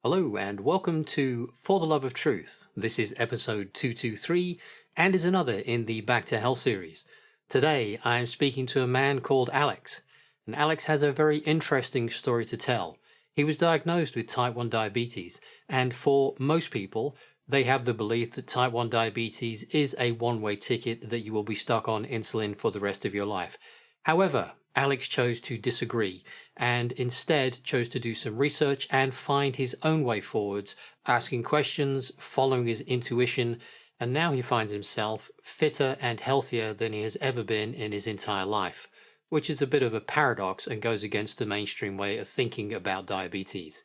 Hello and welcome to For the Love of Truth. This is episode 223 and is another in the Back to Health series. Today I am speaking to a man called Alex, and Alex has a very interesting story to tell. He was diagnosed with type 1 diabetes, and for most people, they have the belief that type 1 diabetes is a one-way ticket that you will be stuck on insulin for the rest of your life. However, Alex chose to disagree and instead chose to do some research and find his own way forwards, asking questions, following his intuition, and now he finds himself fitter and healthier than he has ever been in his entire life, which is a bit of a paradox and goes against the mainstream way of thinking about diabetes.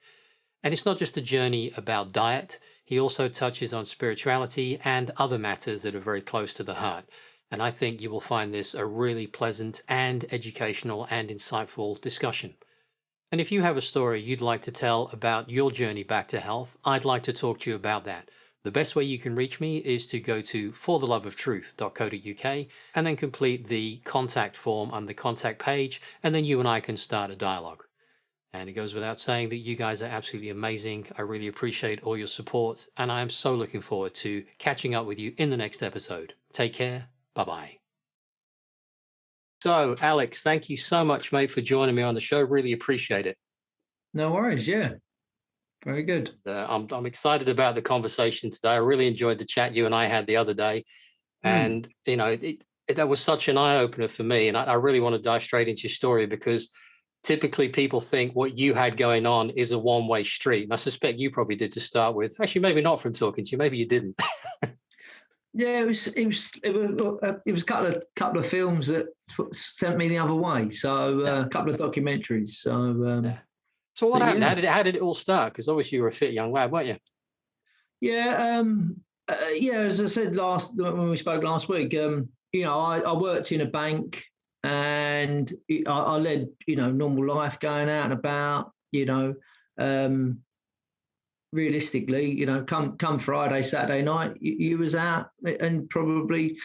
And it's not just a journey about diet, he also touches on spirituality and other matters that are very close to the heart. And I think you will find this a really pleasant and educational and insightful discussion. And if you have a story you'd like to tell about your journey back to health, I'd like to talk to you about that. The best way you can reach me is to go to fortheloveoftruth.co.uk and then complete the contact form on the contact page, and then you and I can start a dialogue. And it goes without saying that you guys are absolutely amazing. I really appreciate all your support, and I am so looking forward to catching up with you in the next episode. Take care. Bye-bye. So, Alex, thank you so much, mate, for joining me on the show. Really appreciate it. No worries. Yeah. Very good. I'm excited about the conversation today. I really enjoyed the chat you and I had the other day. And, that was such an eye-opener for me. And I really want to dive straight into your story because typically people think what you had going on is a one-way street. And I suspect you probably did to start with. Actually, maybe not from talking to you. Maybe you didn't. Yeah, it was a couple of films that sent me the other way. So a couple of documentaries. So So what happened? Yeah. How did it all start? Because obviously you were a fit young lad, weren't you? Yeah. Yeah. As I said when we spoke last week, I worked in a bank and I led normal life, going out and about. Realistically, come Friday, Saturday night, you was out and probably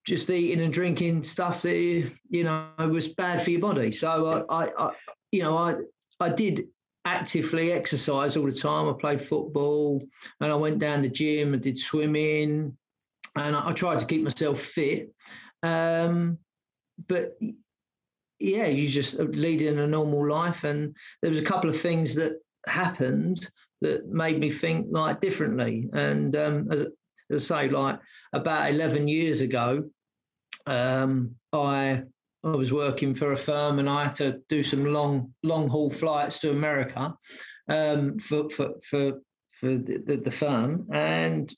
just eating and drinking stuff that was bad for your body. So I did actively exercise all the time. I played football and I went down the gym and did swimming, and I tried to keep myself fit. But yeah, you just leading a normal life, and there was a couple of things that happened that made me think like differently. And as I say, like about 11 years ago, I was working for a firm and I had to do some long haul flights to America for the firm. And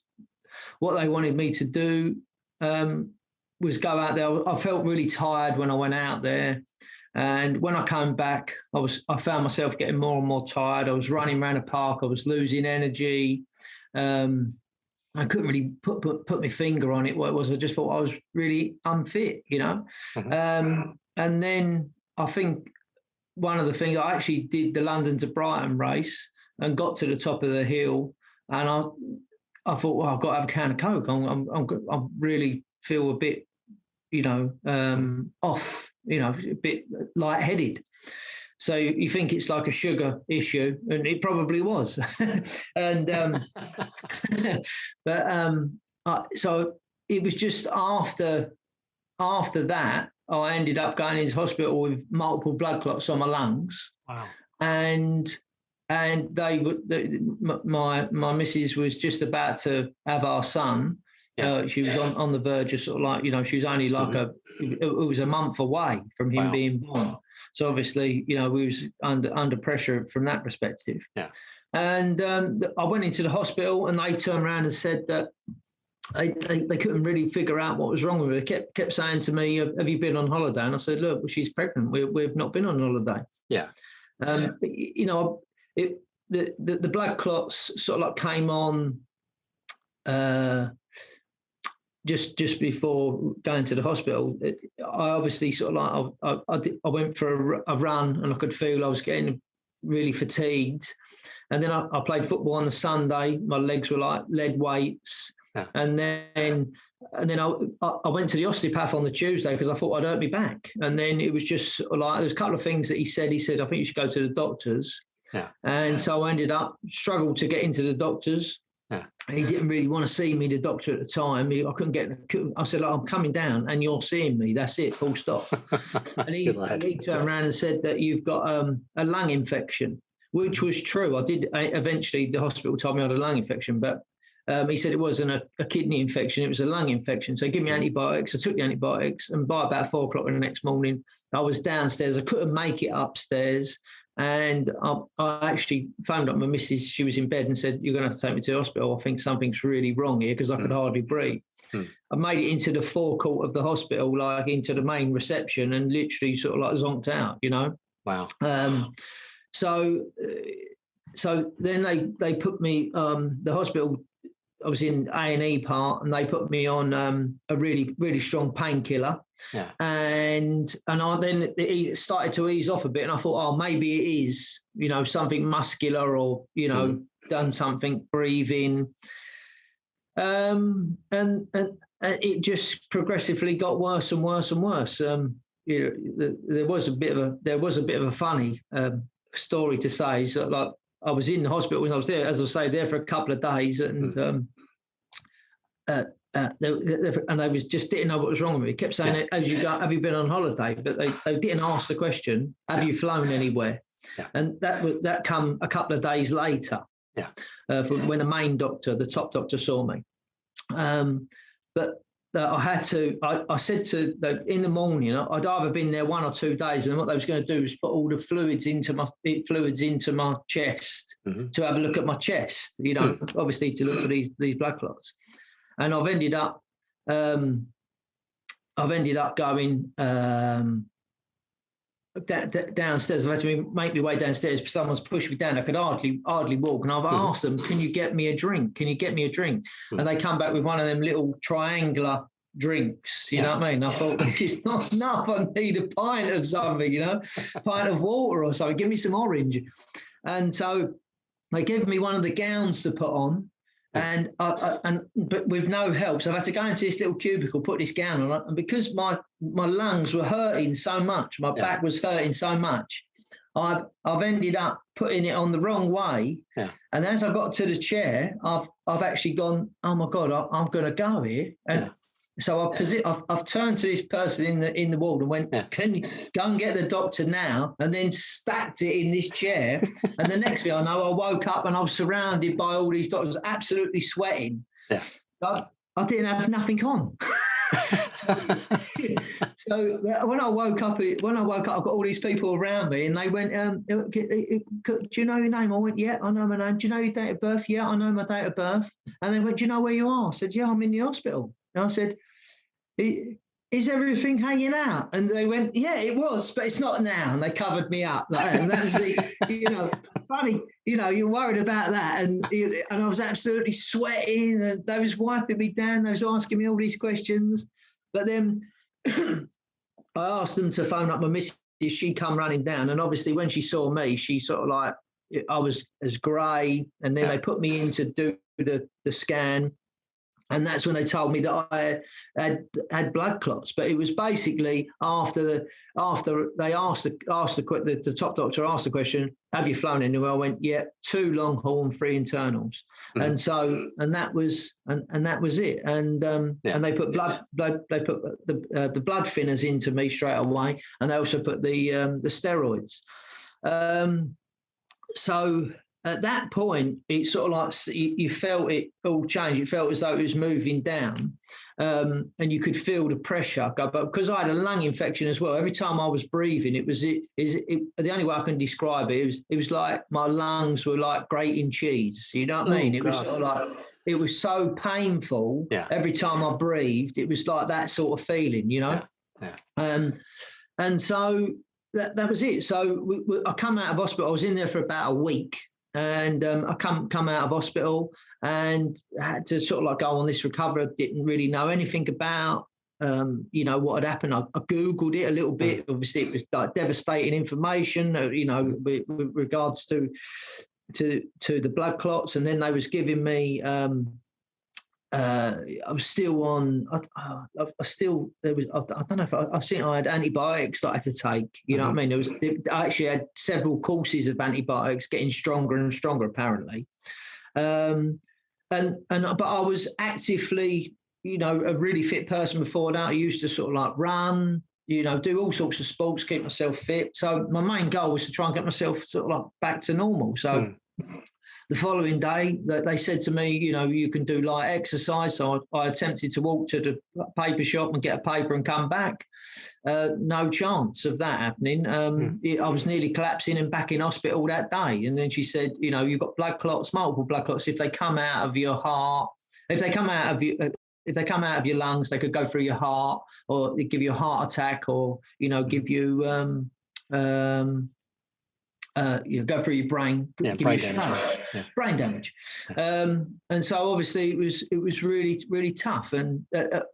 what they wanted me to do was go out there. I felt really tired when I went out there. And when I came back, I found myself getting more and more tired. I was running around the park. I was losing energy. I couldn't really put my finger on it. What it was, I just thought I was really unfit, Mhm. And then I think one of the things, I actually did the London to Brighton race and got to the top of the hill, and I thought, well, I've got to have a can of Coke. I really feel a bit, off. A bit lightheaded. So you think it's like a sugar issue, and it probably was. And so it was just after that, I ended up going into hospital with multiple blood clots on my lungs. Wow. And my missus was just about to have our son. Yeah. She was on the verge of sort of like, she was only like it was a month away from him Wow. being born. So obviously, we was under pressure from that perspective. Yeah. And I went into the hospital and they turned around and said that they couldn't really figure out what was wrong with her. They kept saying to me, have you been on holiday? And I said, look, well, she's pregnant. We've not been on holiday. Yeah. The blood clots sort of like came on just before going to the hospital. I obviously sort of like I went for a run and I could feel I was getting really fatigued. And then I played football on the Sunday. My legs were like lead weights. Yeah. And then I went to the osteopath on the Tuesday because I thought I'd hurt me back. And then it was just like, there's a couple of things that he said. He said, I think you should go to the doctors. Yeah. And so I ended up struggled to get into the doctors. Yeah. He didn't really want to see me, the doctor at the time. I couldn't get. I said, I'm coming down, and you're seeing me. That's it, full stop. And he turned around and said that you've got a lung infection, which was true. Eventually, the hospital told me I had a lung infection, but he said it wasn't a kidney infection, it was a lung infection. So he gave me antibiotics. I took the antibiotics, and by about 4 o'clock the next morning, I was downstairs. I couldn't make it upstairs. And I actually phoned up my missus. She was in bed and said, "You're going to have to take me to the hospital. I think something's really wrong here," because I could hardly breathe. I made it into the forecourt of the hospital, like into the main reception, and literally sort of like zonked out, Wow. So then they put me, the hospital, I was in A&E part, and they put me on a really, really strong painkiller. Yeah. And then it started to ease off a bit, and I thought, oh, maybe it is, something muscular, or, done something, breathing. And it just progressively got worse and worse and worse. There was a bit of a funny story to say. So, like, I was in the hospital when I was there, as I say, there for a couple of days, and they was just didn't know what was wrong with me. Kept saying, "As you go, have you been on holiday?" But they didn't ask the question, "Have you flown anywhere?" Yeah. And that come a couple of days later. Yeah. From when the main doctor, the top doctor, saw me. But I had to. I said to them in the morning, I'd either been there 1 or 2 days, and what they was going to do was put all the fluids into my chest to have a look at my chest. Obviously to look for these blood clots. And I've ended up going downstairs. I've had to make my way downstairs. Someone's pushed me down. I could hardly walk. And I've asked them, "Can you get me a drink? Can you get me a drink?" And they come back with one of them little triangular drinks. You know what I mean? I thought, this is not enough. I need a pint of something, a pint of water or something. Give me some orange. And so they gave me one of the gowns to put on. But with no help, so I had to go into this little cubicle, put this gown on, and because my lungs were hurting so much, my back was hurting so much, I've ended up putting it on the wrong way. Yeah. And as I got to the chair, I've actually gone, oh my God, I'm going to go here. And so I've turned to this person in the ward and went, "Can you go and get the doctor now?" And then stacked it in this chair. And the next thing I know, I woke up and I was surrounded by all these doctors, absolutely sweating. Yeah. But I didn't have nothing on. So when I woke up, I've got all these people around me, and they went, "Do you know your name?" I went, "Yeah, I know my name." "Do you know your date of birth?" "Yeah, I know my date of birth." And they went, "Do you know where you are?" I said, "Yeah, I'm in the hospital." And I said, "Is everything hanging out?" And they went, "Yeah, it was, but it's not now." And they covered me up like that. And that was the, funny, you're worried about that. And I was absolutely sweating, and they was wiping me down. They was asking me all these questions. But then I asked them to phone up my missus. She come running down. And obviously when she saw me, she sort of like, I was as grey. And then they put me in to do the scan. And that's when they told me that I had blood clots. But it was basically after they asked the top doctor asked the question, "Have you flown anywhere?" I went, "Yeah, 2 long haul and 3 internals." And so that was it. And they put the blood thinners into me straight away, and they also put the steroids. So at that point, it's sort of like you felt it all change. It felt as though it was moving down, and you could feel the pressure go. But because I had a lung infection as well, every time I was breathing, the only way I can describe it, it was like my lungs were like grating cheese. You know what I mean? It was sort of like, it was so painful. Yeah. Every time I breathed, it was like that sort of feeling, Yeah. And so that was it. So I come out of hospital. I was in there for about a week. And I come out of hospital and had to sort of like go on this recovery. I didn't really know anything about, what had happened. I Googled it a little bit. Obviously, it was like devastating information, with regards to the blood clots. And then they was giving me I was still on. I still there was. I don't know if I think I had antibiotics that I had to take. You know what I mean? I actually had several courses of antibiotics, getting stronger and stronger apparently. But I was actively, a really fit person before that. I used to sort of like run, do all sorts of sports, keep myself fit. So my main goal was to try and get myself sort of like back to normal. So the following day, they said to me, you can do light exercise. So I attempted to walk to the paper shop and get a paper and come back. No chance of that happening. I was nearly collapsing and back in hospital that day. And then she said, you've got blood clots, multiple blood clots. If they come out of your heart, if they come out of your lungs, they could go through your heart, or they give you a heart attack, or give you go through your brain, give brain you a damage. stroke, brain damage. And so obviously it was really, really tough. And the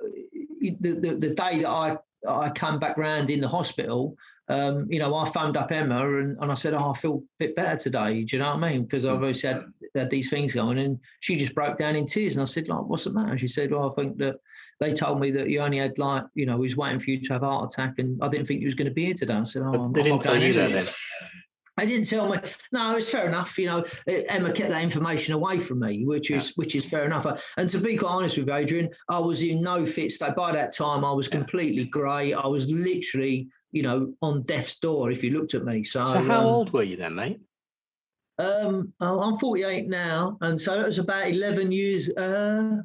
day that I come back round in the hospital, I phoned up Emma and I said, I feel a bit better today. Do you know what I mean? Because I've always had these things going, and she just broke down in tears. And I said, like, what's the matter? She said, well, I think that they told me that you only had we was waiting for you to have a heart attack, and I didn't think you was going to be here today. I said, they didn't tell you that then? They didn't tell me. No, it's fair enough. Emma kept that information away from me, which is fair enough. And to be quite honest with you, Adrian, I was in no fit state. By that time, I was completely grey. I was literally, on death's door if you looked at me. So how old were you then, mate? I'm 48 now, and so that was about 11 years. About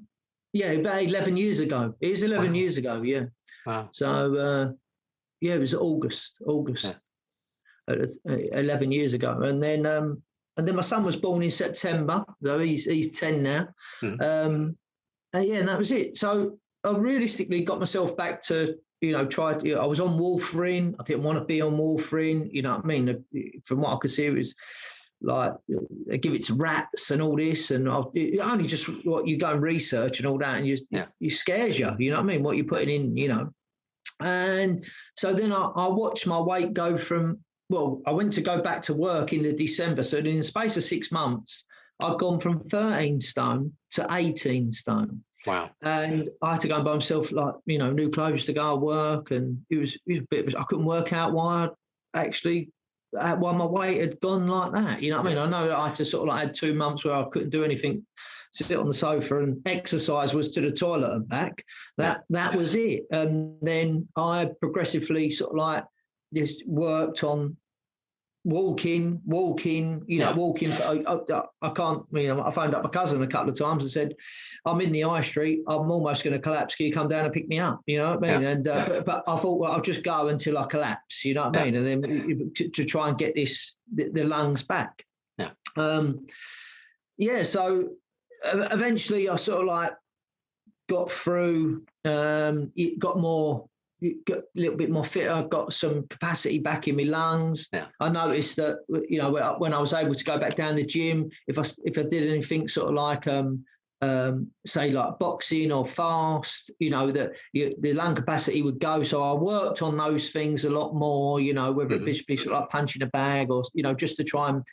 11 years ago. It is 11 years ago. Yeah. Wow. So it was August. Yeah. 11 years ago, and then my son was born in September, so he's 10 now. And that was it. So I realistically got myself back to I was on warfarin. I didn't want to be on warfarin, you know what I mean? From what I could see, it was like they give it to rats and all this, and only just what you go and research and all that, and you scares you, you know what I mean, what you're putting in, and so then I watched my weight go from, I went to go back to work in the December. So in the space of 6 months, I'd gone from 13 stone to 18 stone. Wow. And I had to go and buy myself new clothes to go to work. And it was a bit, I couldn't work out why my weight had gone like that. You know what I mean? I know that I had to sort of had 2 months where I couldn't do anything, sit on the sofa, and exercise was to the toilet and back. That was it. And then I progressively sort of just worked on walking, walking. I can't, I phoned up my cousin a couple of times and said, I'm in the high street, I'm almost going to collapse, can you come down and pick me up? You know what I mean? And but I thought, I'll just go until I collapse, you know what I mean? And then to try and get the lungs back. So eventually I sort of got through, got a little bit more fit. I got some capacity back in my lungs. I noticed that when I was able to go back down the gym, if I did anything sort of say like boxing or fast, that the lung capacity would go. So I worked on those things a lot more. Whether it be sort of like punching a bag or just to try and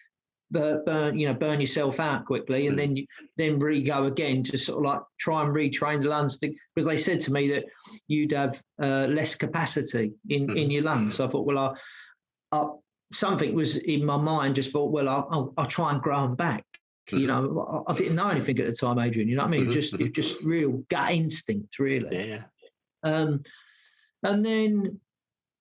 burn yourself out quickly, and then re-go again to sort of try and retrain the lungs, because they said to me that you'd have less capacity in your lungs. So I thought, something was in my mind, just thought, I'll try and grow them back. I didn't know anything at the time, Adrian, you know what I mean? It's just real gut instinct, really. And then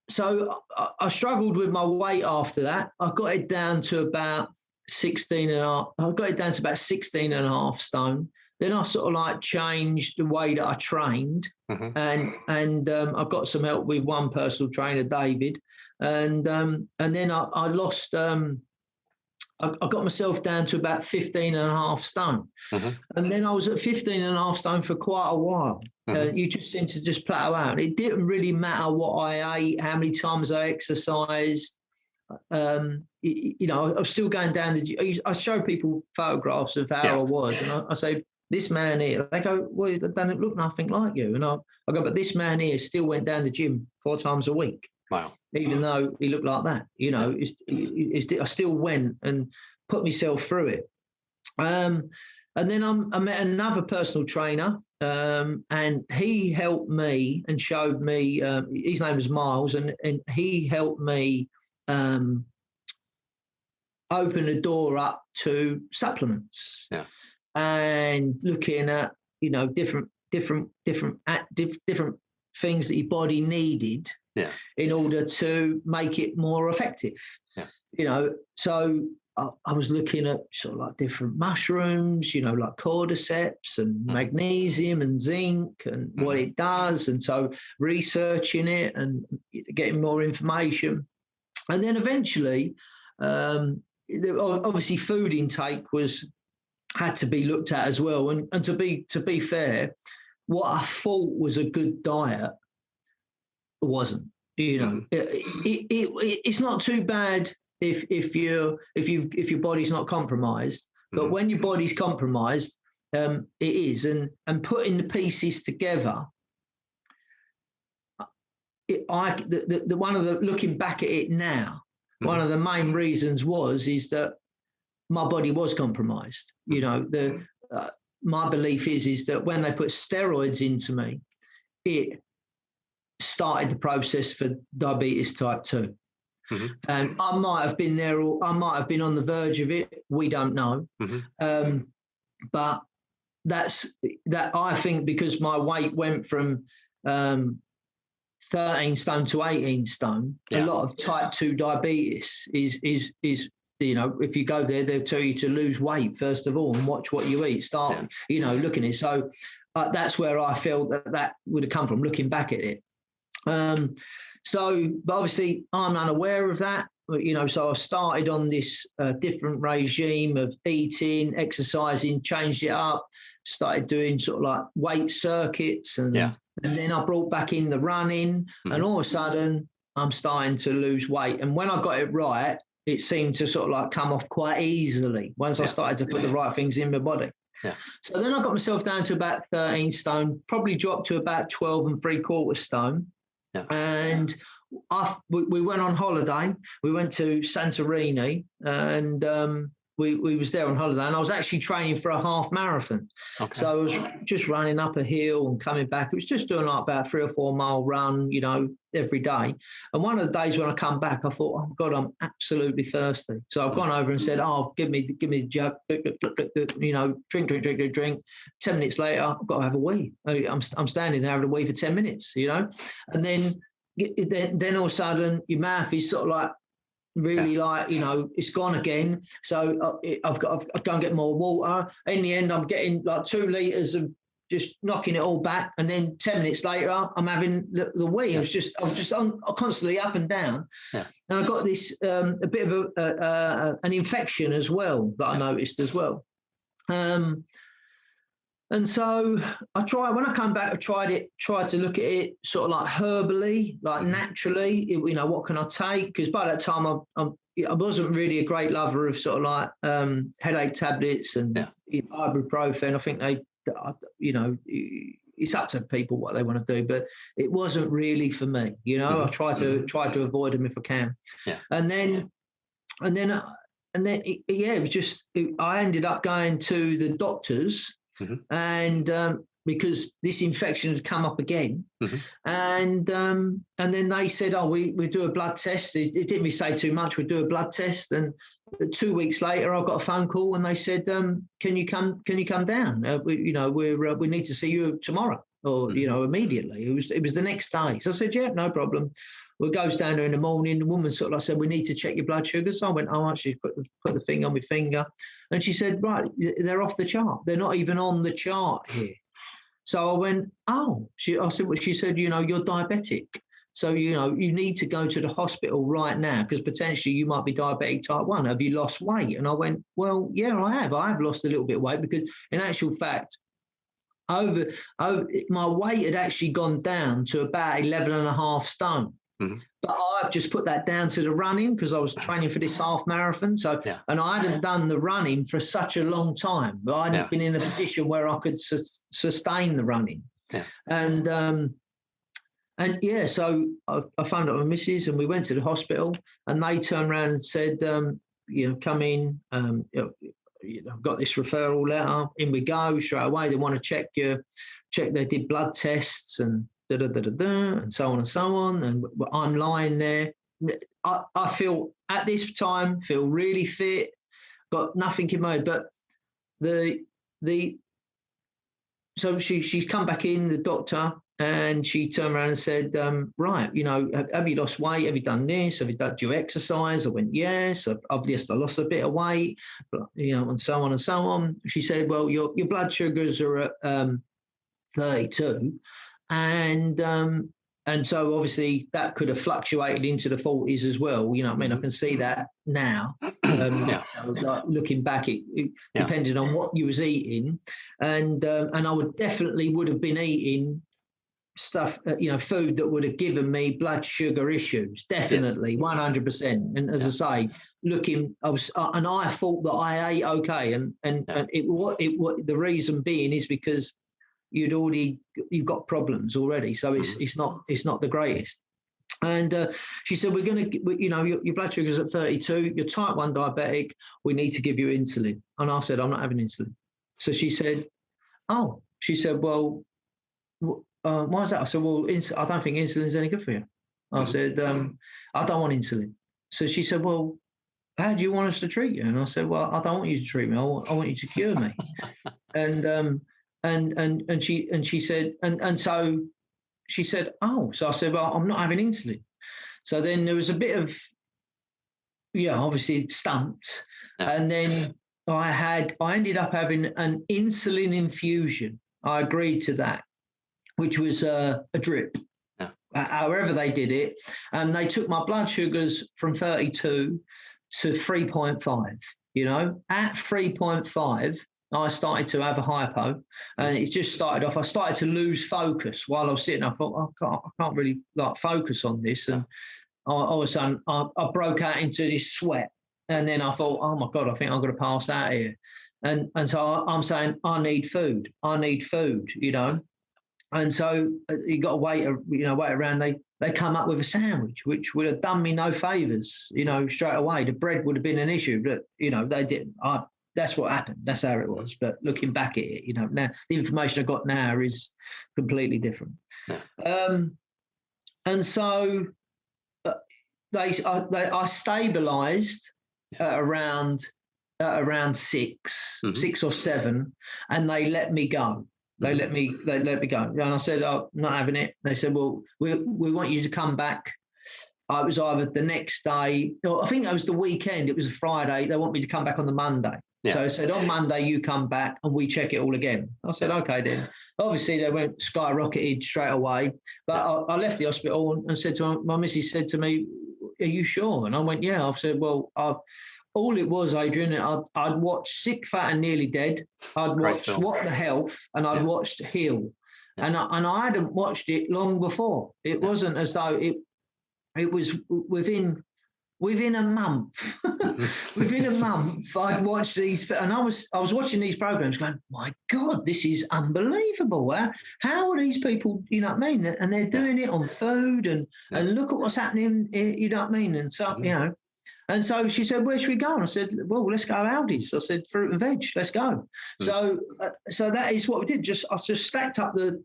so I struggled with my weight after that. I got it down to about 16 and a half. I got it down to about 16 and a half stone. Then I sort of changed the way that I trained, and I got some help with one personal trainer, David, and then I lost. I got myself down to about 15 and a half stone. And then I was at 15 and a half stone for quite a while. You just seem to just plateau out. It didn't really matter what I ate, how many times I exercised. I was still going down I show people photographs of how I was, and I say, this man here, they go, well, it doesn't look nothing like you. And I go, but this man here still went down the gym 4 times a week. Wow. Even though he looked like that, I still went and put myself through it. And then I met another personal trainer and he helped me and showed me. His name was Miles, and he helped me open the door up to supplements. Yeah. And looking at different things that your body needed in order to make it more effective. So I was looking at sort of like different mushrooms, like cordyceps and magnesium and zinc and what it does, and so researching it and getting more information. And then eventually obviously food intake had to be looked at as well. And to be fair, what I thought was a good diet wasn't. It's not too bad if your body's not compromised, but when your body's compromised, it is. And putting the pieces together, looking back at it now, one of the main reasons is that my body was compromised. My belief is that when they put steroids into me, it started the process for diabetes type 2. And I might have been there, or I might have been on the verge of it. We don't know. But that I think, because my weight went from 13 stone to 18 stone, a lot of type 2 diabetes is if you go there, they'll tell you to lose weight first of all and watch what you eat. Start, looking at it. So that's where I felt that would have come from, looking back at it. But obviously I'm unaware of that. So I started on this different regime of eating, exercising, changed it up, started doing sort of like weight circuits, and then I brought back in the running, and all of a sudden I'm starting to lose weight. And when I got it right, it seemed to sort of like come off quite easily once I started to put the right things in my body. So then I got myself down to about 13 stone, probably dropped to about 12 3/4 stone. And we went on holiday. We went to Santorini, and we was there on holiday, and I was actually training for a half marathon. So I was just running up a hill and coming back. It was just doing like about 3 or 4 mile run, every day. And one of the days when I come back, I thought, oh God, I'm absolutely thirsty. So I've gone over and said, oh, give me a jug, drink. 10 minutes later, I've got to have a wee. I'm standing there having a wee for 10 minutes, and then all of a sudden your mouth is sort of like really it's gone again. So I've got to go and get more water. In the end, I'm getting like 2 litres of just knocking it all back, and then 10 minutes later I'm having the wee. I was just constantly up and down, and I got this a bit of an infection as well that I noticed as well. And so when I come back, I tried to look at it sort of like herbally, like naturally, what can I take? Because by that time I wasn't really a great lover of sort of like headache tablets and ibuprofen. I think it's up to people what they want to do, but it wasn't really for me. I try to avoid them if I can. And then it was just, I ended up going to the doctors. And because this infection has come up again, and then they said, oh, we do a blood test. It didn't really say too much. We do a blood test, and 2 weeks later, I got a phone call, and they said, can you come down? We need to see you tomorrow, or immediately. It was the next day. So I said, yeah, no problem. Well, it goes down there in the morning. The woman sort of like said, we need to check your blood sugar. So I went, oh, actually put the thing on my finger. And she said, right, they're off the chart. They're not even on the chart here. So I went, oh. She said, you're diabetic. So, you need to go to the hospital right now, because potentially you might be diabetic type 1. Have you lost weight? And I went, well, yeah, I have. I have lost a little bit of weight, because in actual fact, over my weight had actually gone down to about 11.5 stone. But I've just put that down to the running, because I was training for this half marathon. So, and I hadn't done the running for such a long time. But I hadn't been in a position where I could sustain the running. So I phoned up my missus, and we went to the hospital, and they turned around and said, come in. I've got this referral letter. In we go straight away. They want to check. They did blood tests and and so on and so on. And I'm lying there. I feel at this time really fit. Got nothing in my, but so she's come back in, the doctor, and she turned around and said, right, have you lost weight? Have you done this? Do you exercise? I went, yes, I've lost a bit of weight, but, and so on and so on. She said, well, your blood sugars are at 32, and so obviously that could have fluctuated into the 40s as well. I mean, I can see that now. Like looking back, it depended on what you was eating, and I would have been eating stuff, food that would have given me blood sugar issues, definitely, 100%. And as I say, I thought that I ate okay, and the reason being is because you've got problems already, so it's not the greatest. And she said, we're going to, your blood sugar's at 32, you're type 1 diabetic, we need to give you insulin. And I said, I'm not having insulin. So she said, well, why is that? I said, well, I don't think insulin's any good for you. I said, I don't want insulin. So she said, well, how do you want us to treat you? And I said, well, I don't want you to treat me. I want you to cure me. And she said, and so she said, oh, so I said, well, I'm not having insulin. So then there was a bit of, obviously stumped. Yeah. And then I ended up having an insulin infusion. I agreed to that, which was a drip. Yeah. However they did it. And they took my blood sugars from 32 to 3.5, at 3.5, I started to have a hypo, and it just started off. I started to lose focus while I was sitting. I thought, I can't really focus on this, and all of a sudden I broke out into this sweat, and then I thought, oh my God, I think I'm going to pass out here, and so I'm saying I need food, and so you got to wait around. They come up with a sandwich, which would have done me no favors, straight away. The bread would have been an issue, but they didn't. That's what happened. That's how it was. But looking back at it, now the information I got now is completely different. Yeah. And so I stabilised at around 6 or 7, and they let me go. They let me go. And I said, I'm not having it. They said, well, we want you to come back. I was either the next day, or I think it was the weekend. It was a Friday. They want me to come back on the Monday. Yeah. So I said, on Monday, you come back and we check it all again. I said, okay, then. Obviously, they went skyrocketed straight away. But I left the hospital and said to my missus said to me, are you sure? And I went, yeah. I said, well, all it was, Adrian, I'd watched Sick, Fat and Nearly Dead. I'd watched What the Health, and I'd watched Heal. Yeah. And I hadn't watched it long before. It wasn't as though it was within a month. Within a month, I'd watched these, and I was watching these programs, going, "My God, this is unbelievable! How are these people? You know what I mean? And they're doing it on food, and look at what's happening. You know what I mean? And so, And so she said, "Where should we go?" And I said, "Well, let's go Aldi's." I said, "Fruit and veg, let's go." So that is what we did. I just stacked up the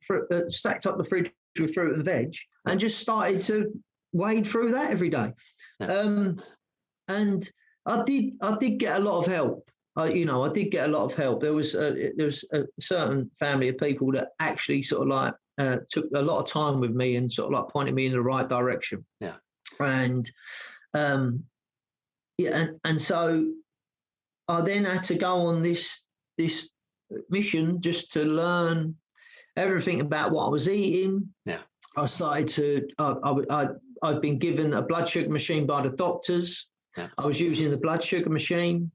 fridge with fruit and veg, and just started to wade through that every day. And I did get a lot of help. I did get a lot of help. There was a certain family of people that actually sort of took a lot of time with me and sort of pointed me in the right direction. Yeah. And and so I then had to go on this mission just to learn everything about what I was eating. Yeah. I started to. I'd been given a blood sugar machine by the doctors. Yeah. I was using the blood sugar machine,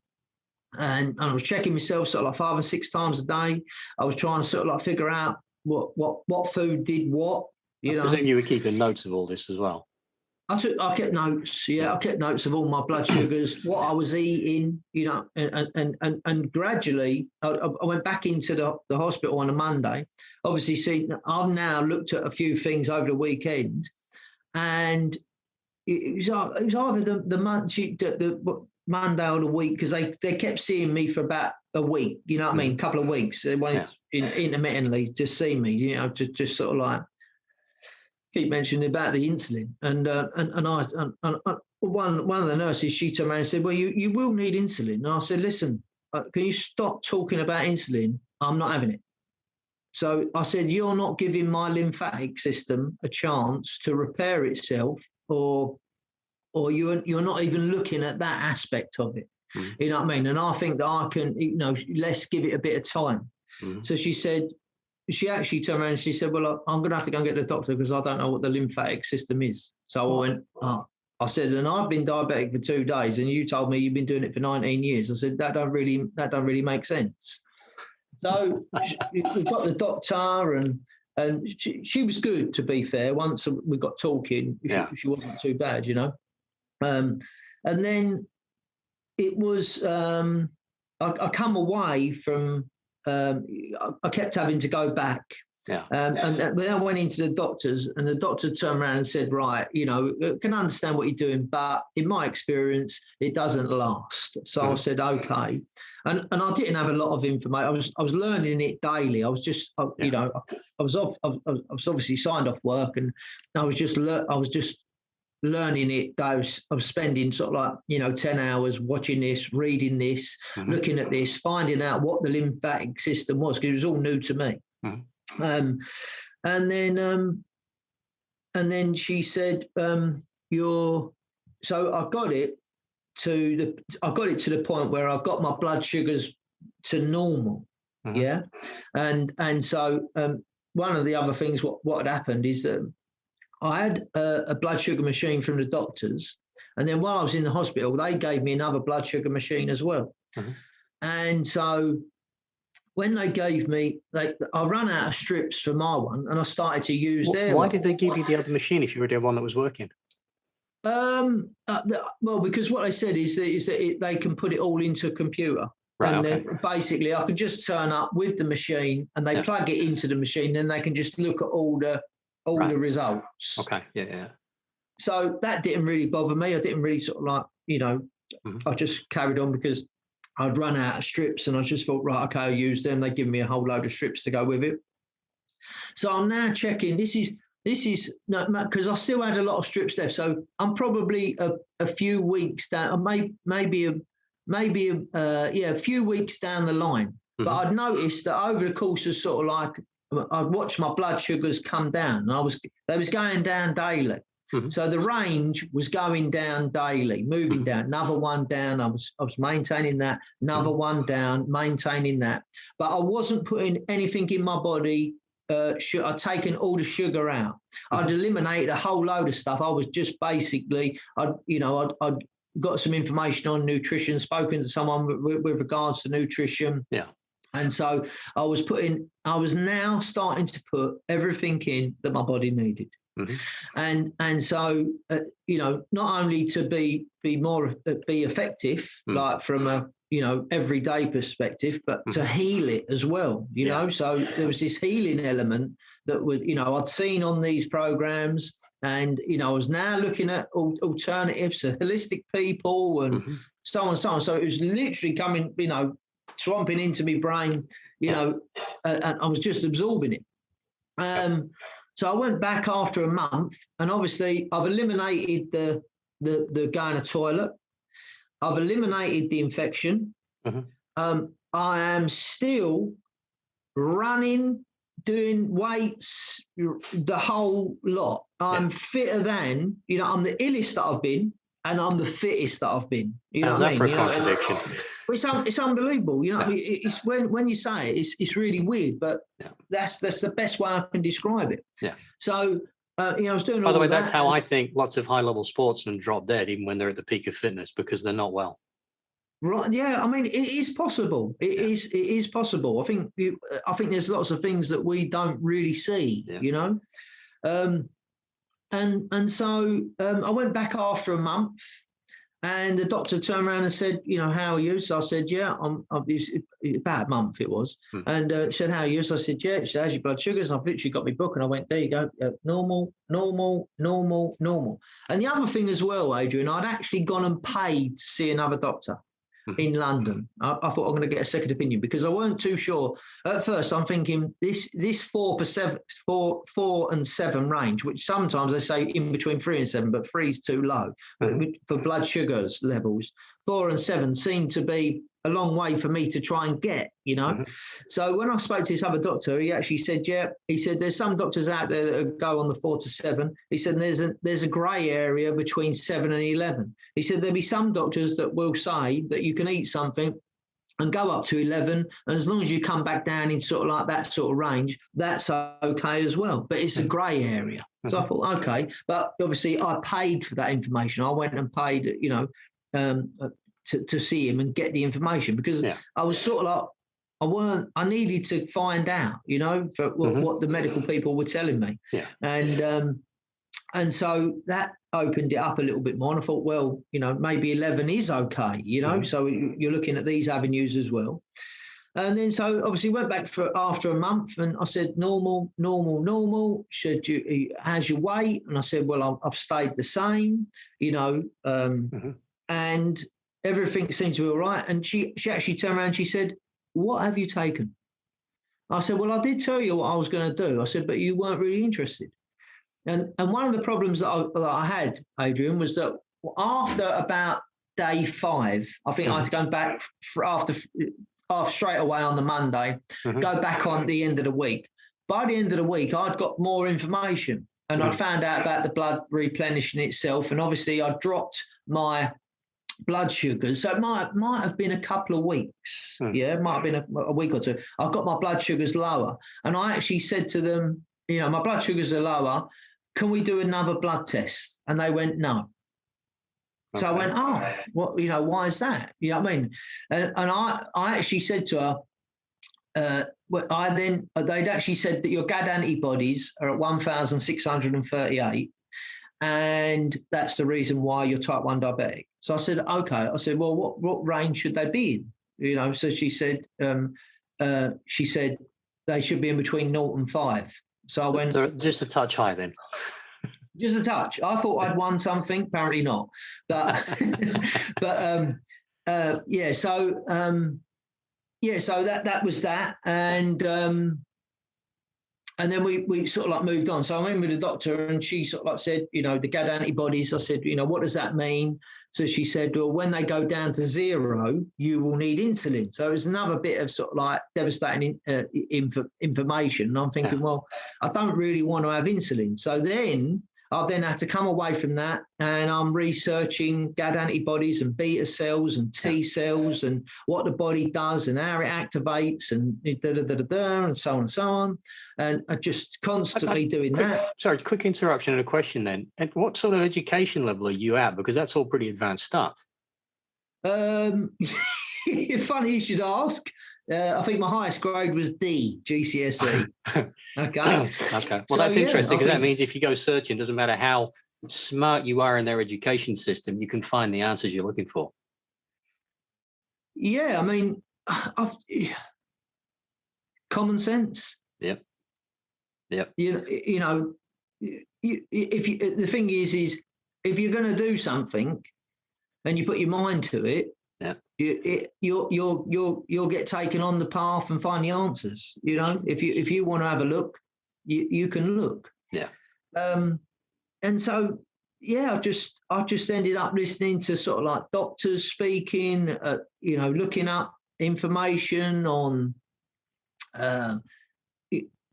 and I was checking myself sort of 5 or 6 times a day. I was trying to sort of figure out what food did what. I presume you were keeping notes of all this as well. I kept notes. Yeah, I kept notes of all my blood sugars, what I was eating. And gradually, I went back into the hospital on a Monday. Obviously, see, I've now looked at a few things over the weekend, and it was either the Monday or the week, because they kept seeing me for about a week, you know what I mean? A couple of weeks. They wanted intermittently to see me, you know, to just sort of like keep mentioning about the insulin. And one of the nurses, she turned around and said, well, you will need insulin. And I said, listen, can you stop talking about insulin? I'm not having it. So I said, you're not giving my lymphatic system a chance to repair itself, or you're not even looking at that aspect of it. You know what I mean? And I think that I can, you know, let's give it a bit of time. So she said, she actually turned around and she said, well, I'm going to have to go and get the doctor because I don't know what the lymphatic system is. So I went, I said, and I've been diabetic for 2 days, and you told me you've been doing it for 19 years. I said, that don't really make sense. So we got the doctor, and she was good, to be fair. Once we got talking, she wasn't too bad, you know. And then it was, I come away from, I kept having to go back. And then I went into the doctors, and the doctor turned around and said, right, you know, can understand what you're doing, but in my experience, it doesn't last. So I said, okay. And I didn't have a lot of information. I was learning it daily. I was just, you know, I was obviously signed off work, and I was just learning it. I was spending sort of like, you know, 10 hours watching this, reading this, looking at this, finding out what the lymphatic system was, because it was all new to me. And then she said, so I got it to the point where I got my blood sugars to normal. And so one of the other things what had happened is that I had a blood sugar machine from the doctors, and then while I was in the hospital, they gave me another blood sugar machine as well. And so when they gave me, I ran out of strips for my one, and I started to use their Why one. did they give you the other machine if you were the one that was working? Well, because what they said is that they can put it all into a computer. Right, and okay. then basically I can just turn up with the machine, and they plug it into the machine, and they can just look at all the results. Okay, yeah. So that didn't really bother me. I didn't really sort of like, you know, I just carried on because I'd run out of strips, and I just thought, right, okay, I'll use them. They give me a whole load of strips to go with it. So I'm now checking. This is because I still had a lot of strips left. So I'm probably a few weeks down, maybe a few weeks down the line. But I'd noticed that over the course of sort of like, I'd watched my blood sugars come down, and they was going down daily. So the range was going down daily, moving down. Another one down. I was maintaining that. Another one down, maintaining that. But I wasn't putting anything in my body. I'd taken all the sugar out. I'd eliminated a whole load of stuff. I was just basically, I'd got some information on nutrition, spoken to someone with regards to nutrition. And so I was now starting to put everything in that my body needed. And so not only to be effective, like from a everyday perspective, but to heal it as well. You know, so there was this healing element that was I'd seen on these programs, and I was now looking at alternatives to holistic people and so on and so on. So it was literally coming, swamping into my brain, and I was just absorbing it. So I went back after a month, and obviously I've eliminated the going to toilet. I've eliminated the infection. I am still running, doing weights, the whole lot. I'm fitter than, I'm the illest that I've been, and I'm the fittest that I've been. How's that for a contradiction? It's unbelievable. It's when you say it, it's really weird, but that's the best way I can describe it. So I was doing. By the way, that's how I think lots of high-level sportsmen drop dead, even when they're at the peak of fitness, because they're not well. Right? Yeah. I mean, it is possible. It is possible. I think there's lots of things that we don't really see. And so I went back after a month. And the doctor turned around and said, how are you? So I said, yeah, I'm about a month it was. And said, how are you? So I said, yeah. She said, how's your blood sugars? I've literally got my book, and I went, there you go, normal. And the other thing as well, Adrian, I'd actually gone and paid to see another doctor. in London. I thought I'm going to get a second opinion because I weren't too sure. At first, I'm thinking this 4 and 7 range, which sometimes they say in between 3 and 7, but 3 is too low for blood sugars levels. 4 and 7 seem to be a long way for me to try and get, So when I spoke to this other doctor, he actually said, he said, there's some doctors out there that go on the 4 to 7. He said, there's a grey area between 7 and 11. He said, there'll be some doctors that will say that you can eat something and go up to 11, and as long as you come back down in sort of like that sort of range, that's okay as well. But it's a grey area. So I thought, okay. But obviously I paid for that information. I went and paid, to see him and get the information because I was sort of like, I needed to find out, for what the medical people were telling me. Yeah. And so that opened it up a little bit more. And I thought, well, maybe 11 is okay, so you're looking at these avenues as well. And then so obviously went back for after a month and I said, normal. How's your weight? And I said, well, I've stayed the same, and everything seemed to be all right. And she actually turned around and she said, what have you taken? I said, well, I did tell you what I was going to do. I said, but you weren't really interested. And one of the problems that I had, Adrian, was that after about day 5, I think I had to go back after straight away on the Monday, go back on the end of the week. By the end of the week, I'd got more information and I'd found out about the blood replenishing itself. And obviously I dropped my blood sugars. So it might have been a couple of weeks. It might have been a week or 2. I've got my blood sugars lower. And I actually said to them, my blood sugars are lower. Can we do another blood test? And they went, no. Okay. So I went, why is that? You know what I mean? And I actually said to her, they'd actually said that your GAD antibodies are at 1,638. And that's the reason why you're type 1 diabetic. So I said, okay. I said, well, what range should they be in? So she said, they should be in between 0 and 5. So I went, so just a touch high then. Just a touch. I thought I'd won something, apparently not. But So that was that, and then we sort of like moved on. So I went with the doctor and she sort of like said, the GAD antibodies. I said, what does that mean? So she said, well, when they go down to 0, you will need insulin. So it was another bit of sort of like devastating information. And I'm thinking, well, I don't really want to have insulin. So then I've then had to come away from that and I'm researching GAD antibodies and beta cells and T cells and what the body does and how it activates and and so on and so on. And I'm just constantly doing that. Sorry, quick interruption and a question then. At what sort of education level are you at? Because that's all pretty advanced stuff. Funny you should ask. I think my highest grade was D, GCSE. Okay. Okay. Well, that's interesting because that means if you go searching, it doesn't matter how smart you are in their education system, you can find the answers you're looking for. Yeah, I mean, common sense. Yep. The thing is if you're going to do something and you put your mind to it, you'll get taken on the path and find the answers. If you want to have a look, you can look. Yeah. And so I just ended up listening to sort of like doctors speaking, looking up information on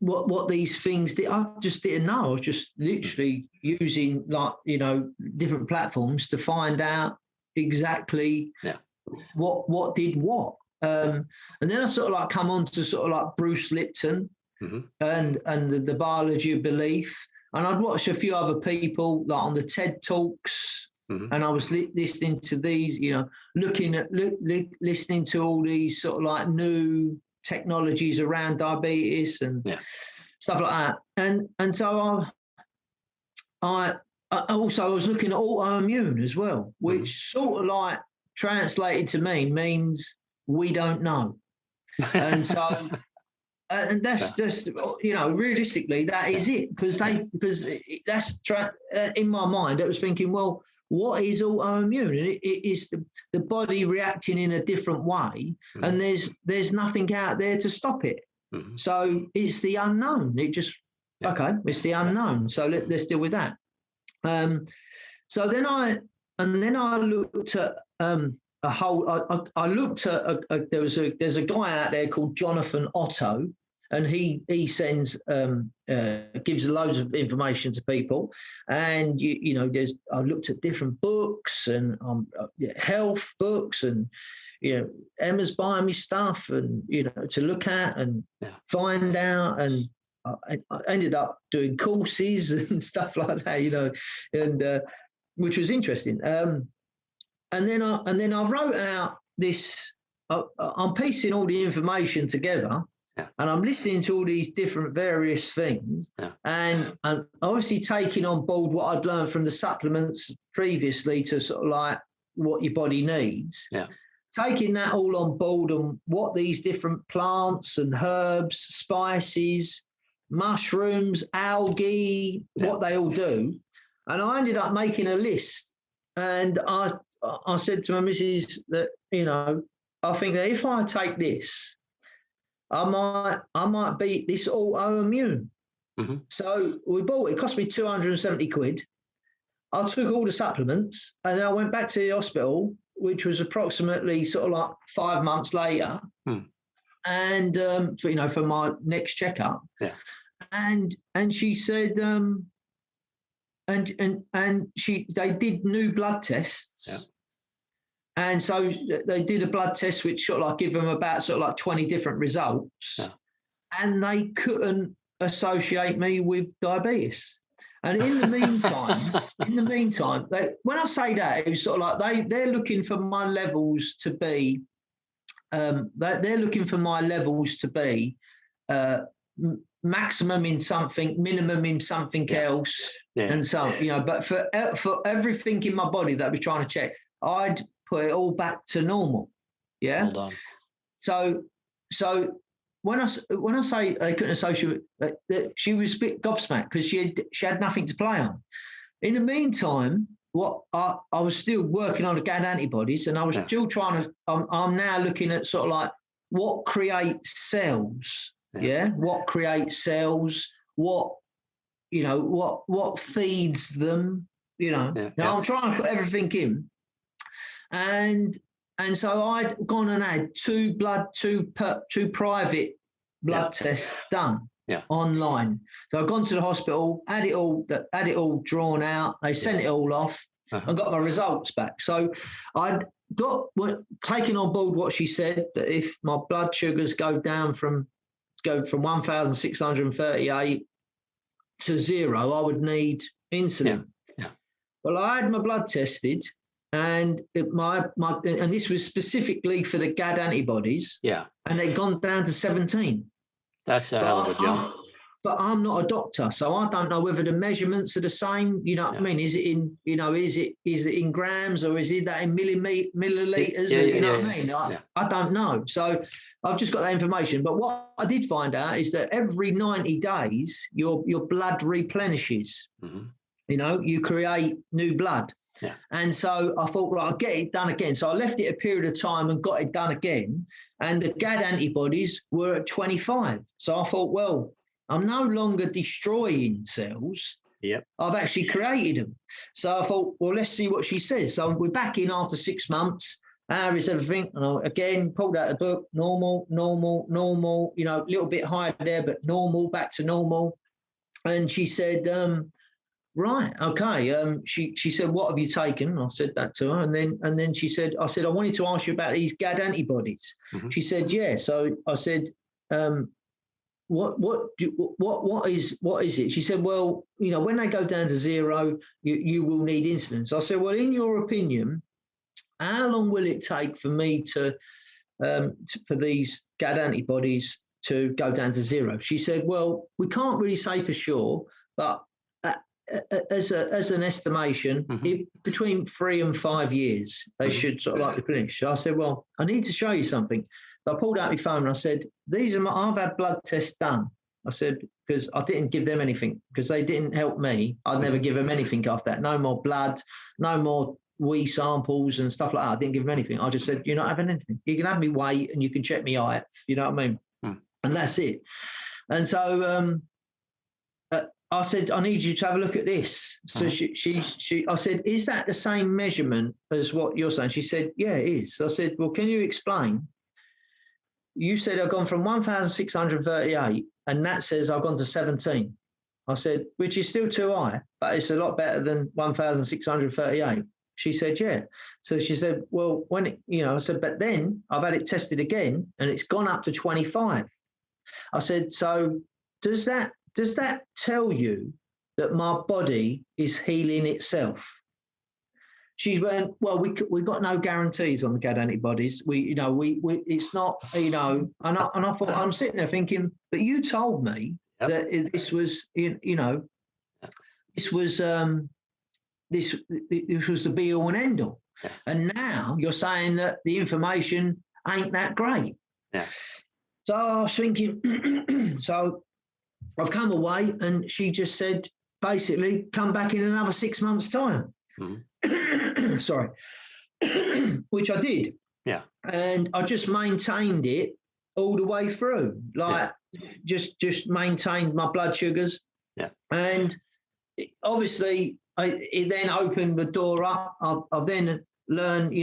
what these things did. I just didn't know. I was just literally using different platforms to find out exactly what did what. And then I sort of like come on to sort of like Bruce Lipton and the biology of belief. And I'd watched a few other people like on the TED Talks, and I was listening to these, listening to all these sort of like new technologies around diabetes and stuff like that. And so I was looking at autoimmune as well, which sort of like translated to me means we don't know. And so and that's just realistically that is it, because that's in my mind I was thinking, well, what is autoimmune? And it is the body reacting in a different way, and there's nothing out there to stop it. So it's the unknown. Okay, it's the unknown. So let's deal with that. So then I looked at a whole. I looked at there's a guy out there called Jonathan Otto, and he sends gives loads of information to people. And I looked at different books and health books, and Emma's buying me stuff, and to look at and find out, and I ended up doing courses and stuff like that, and which was interesting. And then I wrote out this. I'm piecing all the information together. Yeah. And I'm listening to all these different various things, and I'm obviously taking on board what I'd learned from the supplements previously to sort of like what your body needs. Yeah. Taking that all on board and what these different plants and herbs, spices, mushrooms, algae, what they all do. And I ended up making a list. And I said to my missus that, I think that if I take this, I might beat this autoimmune. So we bought it. It cost me 270 quid. I took all the supplements and I went back to the hospital, which was approximately sort of like 5 months later, and for my next checkup. Yeah. And she said, they did new blood tests. Yeah. And so they did a blood test, which sort of like give them about sort of like 20 different results. Yeah. And they couldn't associate me with diabetes. And in the meantime, when I say that, it was sort of like they're looking for my levels to be, maximum in something, minimum in something else, and so But for everything in my body that I was trying to check, I'd put it all back to normal. Yeah. Hold on. So when I say they couldn't associate, that she was a bit gobsmacked because she had nothing to play on. In the meantime, what I was still working on the GAD antibodies, and I was still trying to. I'm now looking at sort of like what creates cells. Yeah. What creates cells? What feeds them? Now I'm trying to put everything in. And so I'd gone and had two private blood tests done online. So I'd gone to the hospital, had it all drawn out. They sent it all off and got my results back. So I'd taken on board what she said, that if my blood sugars go from 1,638 to 0, I would need insulin. Yeah. Well, I had my blood tested. And and this was specifically for the GAD antibodies. Yeah. And they'd gone down to 17. That's a hell of a jump. But I'm not a doctor, so I don't know whether the measurements are the same. You know what I mean? Is it in, is it in grams, or is it that in milliliters? You know what I mean? I don't know. So I've just got that information. But what I did find out is that every 90 days, your blood replenishes. You create new blood. Yeah. And so I thought, right, I'll get it done again. So I left it a period of time and got it done again. And the GAD antibodies were at 25. So I thought, well, I'm no longer destroying cells. Yep. I've actually created them. So I thought, well, let's see what she says. So we're back in after 6 months. How is everything? And I again pulled out the book, normal, a little bit higher there, but normal, back to normal. And she said, right, okay. She said, what have you taken? I said that to her, and then she said, I wanted to ask you about these GAD antibodies. She said, yeah. So I said, what is it? She said, well, when they go down to 0, you will need insulin. So I said, well, in your opinion, how long will it take for me for these GAD antibodies to go down to 0? She said, well, we can't really say for sure, but as an estimation, between 3 and 5 years, they should sort of like replenish. So I said, well, I need to show you something. So I pulled out my phone and I said, I've had blood tests done. I said, because I didn't give them anything because they didn't help me. I'd never give them anything after that. No more blood, no more wee samples and stuff like that. I didn't give them anything. I just said, you're not having anything. You can have me weight and you can check me height. You know what I mean? And that's it. And so I said, I need you to have a look at this. So I said, is that the same measurement as what you're saying? She said, yeah, it is. So I said, well, can you explain? You said I've gone from 1,638 and that says I've gone to 17. I said, which is still too high, but it's a lot better than 1,638. She said, yeah. So she said, well, when it, I said, but then I've had it tested again and it's gone up to 25. I said, so does that tell you that my body is healing itself? She went, well, we got no guarantees on the GAD antibodies. It's not, and I thought, I'm sitting there thinking, but you told me that this was, this was the be all and end all. Yeah. And now you're saying that the information ain't that great. Yeah. So I was thinking, so I've come away and she just said, basically, come back in another 6 months' time. Sorry. Which I did. Yeah. And I just maintained it all the way through. Just maintained my blood sugars. Yeah. And obviously, it then opened the door up. I've then learned,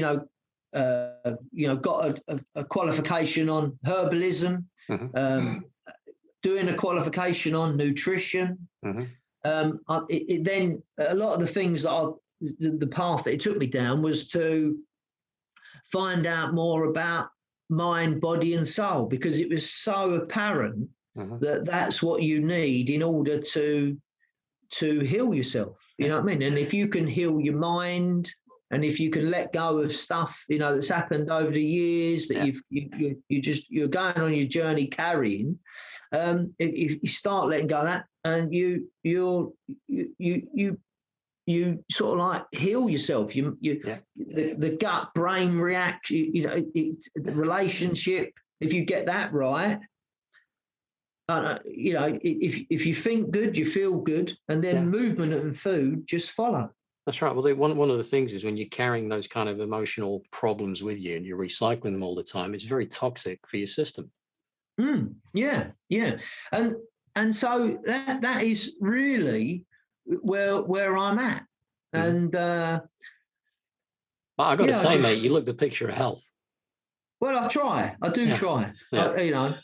got a qualification on herbalism, doing a qualification on nutrition. Then a lot of the things that the path that it took me down was to find out more about mind, body, and soul, because it was so apparent that that's what you need in order to heal yourself. You know what I mean? And if you can heal your mind, and if you can let go of stuff, that's happened over the years that you're going on your journey carrying, if you start letting go of that, and you sort of like heal yourself. The gut brain reaction, the relationship. If you get that right, if you think good, you feel good, and then movement and food just follow. That's right. Well, one of the things is when you're carrying those kind of emotional problems with you and you're recycling them all the time, it's very toxic for your system. Yeah. And so that is really where I'm at. And I've got to say, mate, you look the picture of health. Well, I try. I do try. Yeah.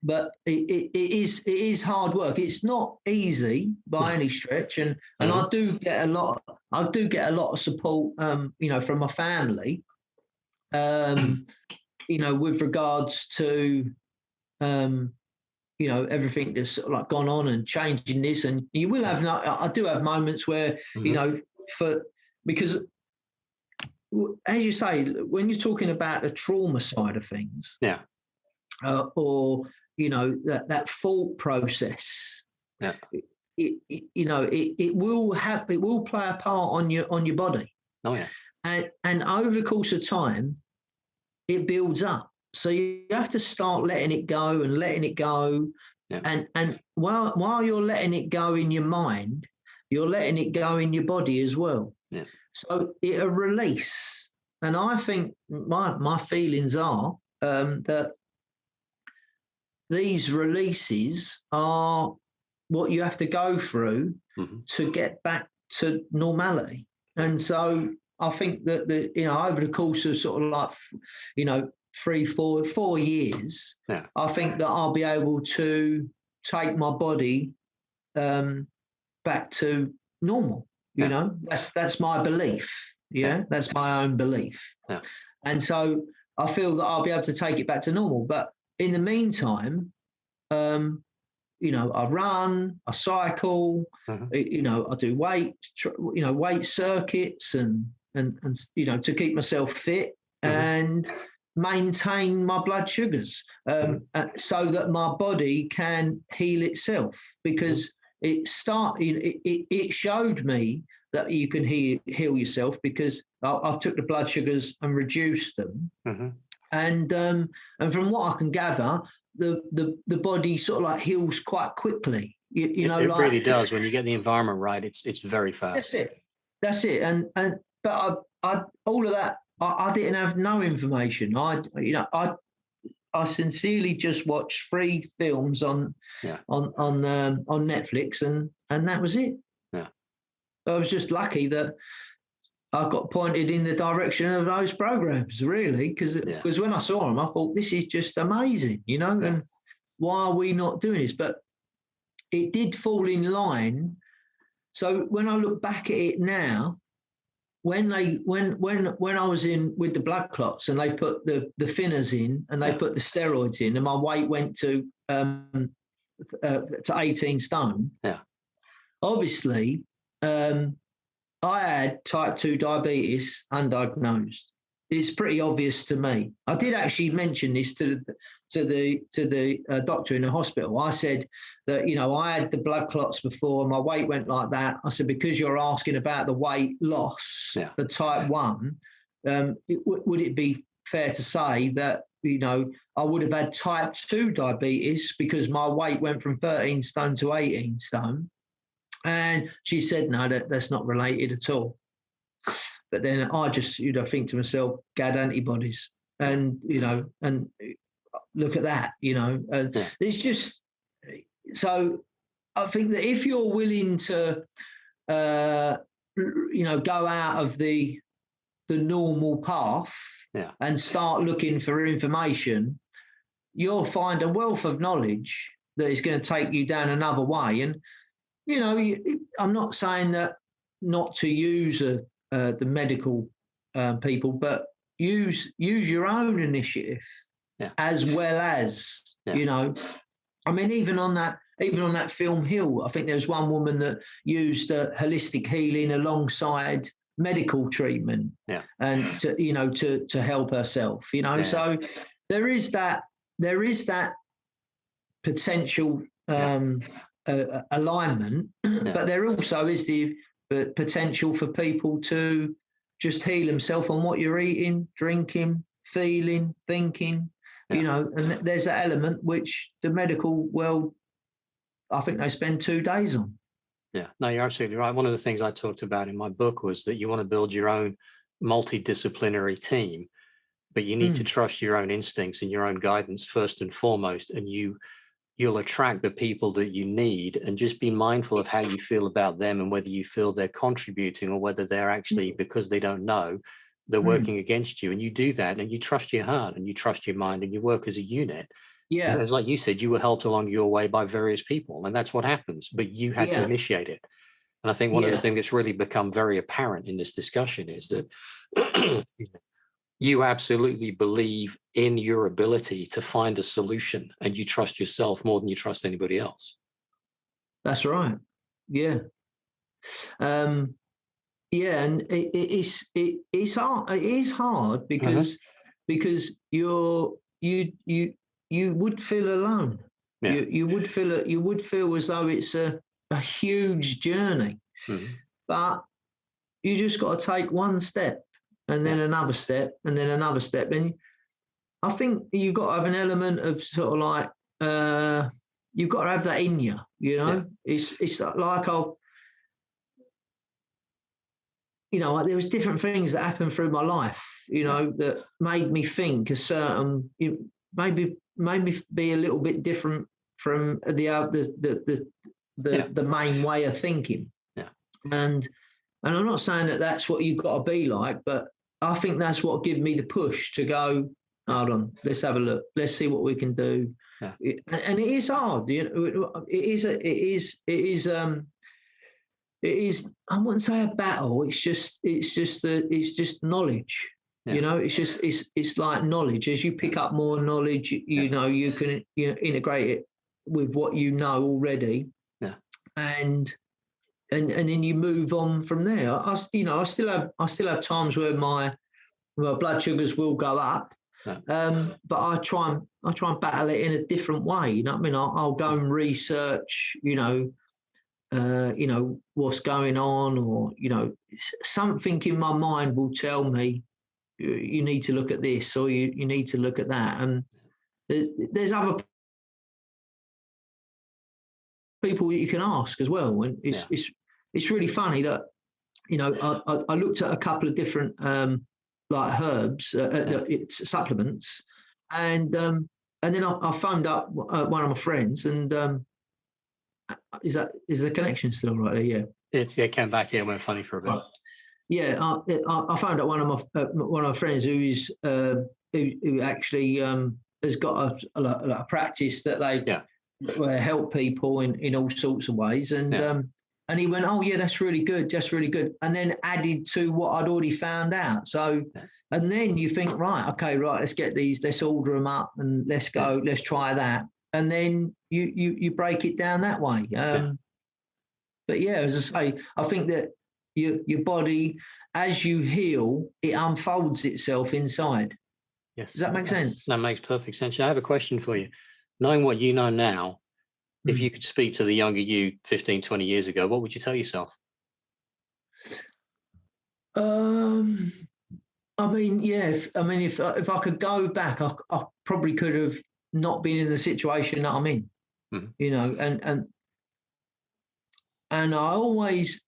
But it is hard work. It's not easy by any stretch, and I do get a lot of support, from my family, with regards to, everything that's sort of like gone on and changing this. And you will have, I do have moments where, because as you say, when you're talking about the trauma side of things, or that thought process, it will play a part on your body. Oh yeah. And over the course of time, it builds up. So you have to start letting it go and letting it go. Yeah. And while you're letting it go in your mind, you're letting it go in your body as well. Yeah. So it'll release. And I think my feelings are that these releases are what you have to go through to get back to normality. And so I think that over the course of sort of like, 4 years, I think that I'll be able to take my body back to normal. That's my belief. That's my own belief. Yeah. And so I feel that I'll be able to take it back to normal. But in the meantime, I run, I cycle, I do weight circuits and to keep myself fit and maintain my blood sugars so that my body can heal itself, because it showed me that you can heal yourself, because I took the blood sugars and reduced them. And from what I can gather, the body sort of like heals quite quickly. You know, It like really does. When you get the environment right, it's very that's fast. it. That's it. And but I all of that I didn't have no information. I sincerely just watched 3 films Yeah, on Netflix, and that was it. yeah, I was just lucky that I got pointed in the direction of those programs, really, because yeah, when I saw them, I thought this is just amazing, you know. yeah, And why are we not doing this? But it did fall in line. So when I look back at it now, when I was in with the blood clots and they put the thinners in and they yeah, put the steroids in, and my weight went to 18 stone. yeah, Obviously, I had type 2 diabetes undiagnosed. It's pretty obvious to me. I did actually mention this to the doctor in the hospital. I said that, you know, I had the blood clots before, my weight went like that. I said, because you're asking about the weight loss yeah, for type 1, would it be fair to say that, you know, I would have had type 2 diabetes because my weight went from 13 stone to 18 stone? And she said, no, that's not related at all. But then I just, you know, think to myself, GAD antibodies. yeah, And, you know, and look at that, you know, yeah, it's just, so I think that if you're willing to, uh, you know, go out of the normal path yeah, and start looking for information, you'll find a wealth of knowledge that is going to take you down another way. And, you know, I'm not saying that not to use the medical people, but use your own initiative yeah, as well as, yeah, you know. I mean, even on that film Hill, I think there was one woman that used holistic healing alongside medical treatment, yeah, and to help herself. You know, yeah, so there is that potential yeah, alignment, yeah, but there also is the potential for people to just heal themselves on what you're eating, drinking, feeling, thinking, you yeah. know, and there's that element which the medical world, I think they spend 2 days on. Yeah, no, you're absolutely right. One of the things I talked about in my book was that you want to build your own multidisciplinary team, but you need to Mm, trust your own instincts and your own guidance first and foremost. And you'll attract the people that you need, and just be mindful of how you feel about them and whether you feel they're contributing or whether they're actually, because they don't know, they're mm, working against you. And you do that, and you trust your heart and you trust your mind and you work as a unit. And yeah, as like you said, you were helped along your way by various people, and that's what happens. But you had to yeah, initiate it. And I think one of the yeah, things that's really become very apparent in this discussion is that you absolutely believe in your ability to find a solution, and you trust yourself more than you trust anybody else. that's right. Yeah. Um, yeah, and it's hard. It is hard Hmm. because you would feel alone. Yeah. You would feel as though it's a huge journey, Hmm. but you just got to take one step and then Yeah. another step and then another step. And I think you've got to have an element of sort of like you've got to have that in you. You Yeah. know, it's like there was different things that happened through my life, Yeah. that made me think a certain, maybe made me be a little bit different from Yeah. the main way of thinking. Yeah. And I'm not saying that that's what you've got to be like, but I think that's what gave me the push to go, Yeah. hold on, let's have a look, let's see what we can do. Yeah. And it is hard, it is, I wouldn't say a battle. It's just knowledge. Yeah. It's like knowledge. As you pick up more knowledge, Yeah. you can integrate it with what you know already, Yeah. and then you move on from there. I still have times where my blood sugars will go up, Yeah. but I try and battle it in a different way. You know what I mean? I'll go and research. What's going on, or something in my mind will tell me you need to look at this, or you need to look at that. And there's other people you can ask as well. And it's really funny that, you know, I looked at a couple of different like herbs, supplements, and then I phoned up one of my friends, and is the connection still right there? Yeah. It came back here, went funny for a bit. Right. Yeah, I found out one of my friends who actually has got a practice that they help people in all sorts of ways, and he went, oh yeah, that's really good, and then added to what I'd already found out. So, and then you think, right, okay, right, let's get these, let's order them up, and let's go, let's try that, and then you break it down that way. But yeah, as I say, I think that your body, as you heal, it unfolds itself inside. Yes. Does that make sense? That makes perfect sense. I have a question for you. Knowing what you know now, if you could speak to the younger you 15, 20 years ago, what would you tell yourself? I mean, yeah. If I could go back, I probably could have not been in the situation that I'm in. You know, and I always,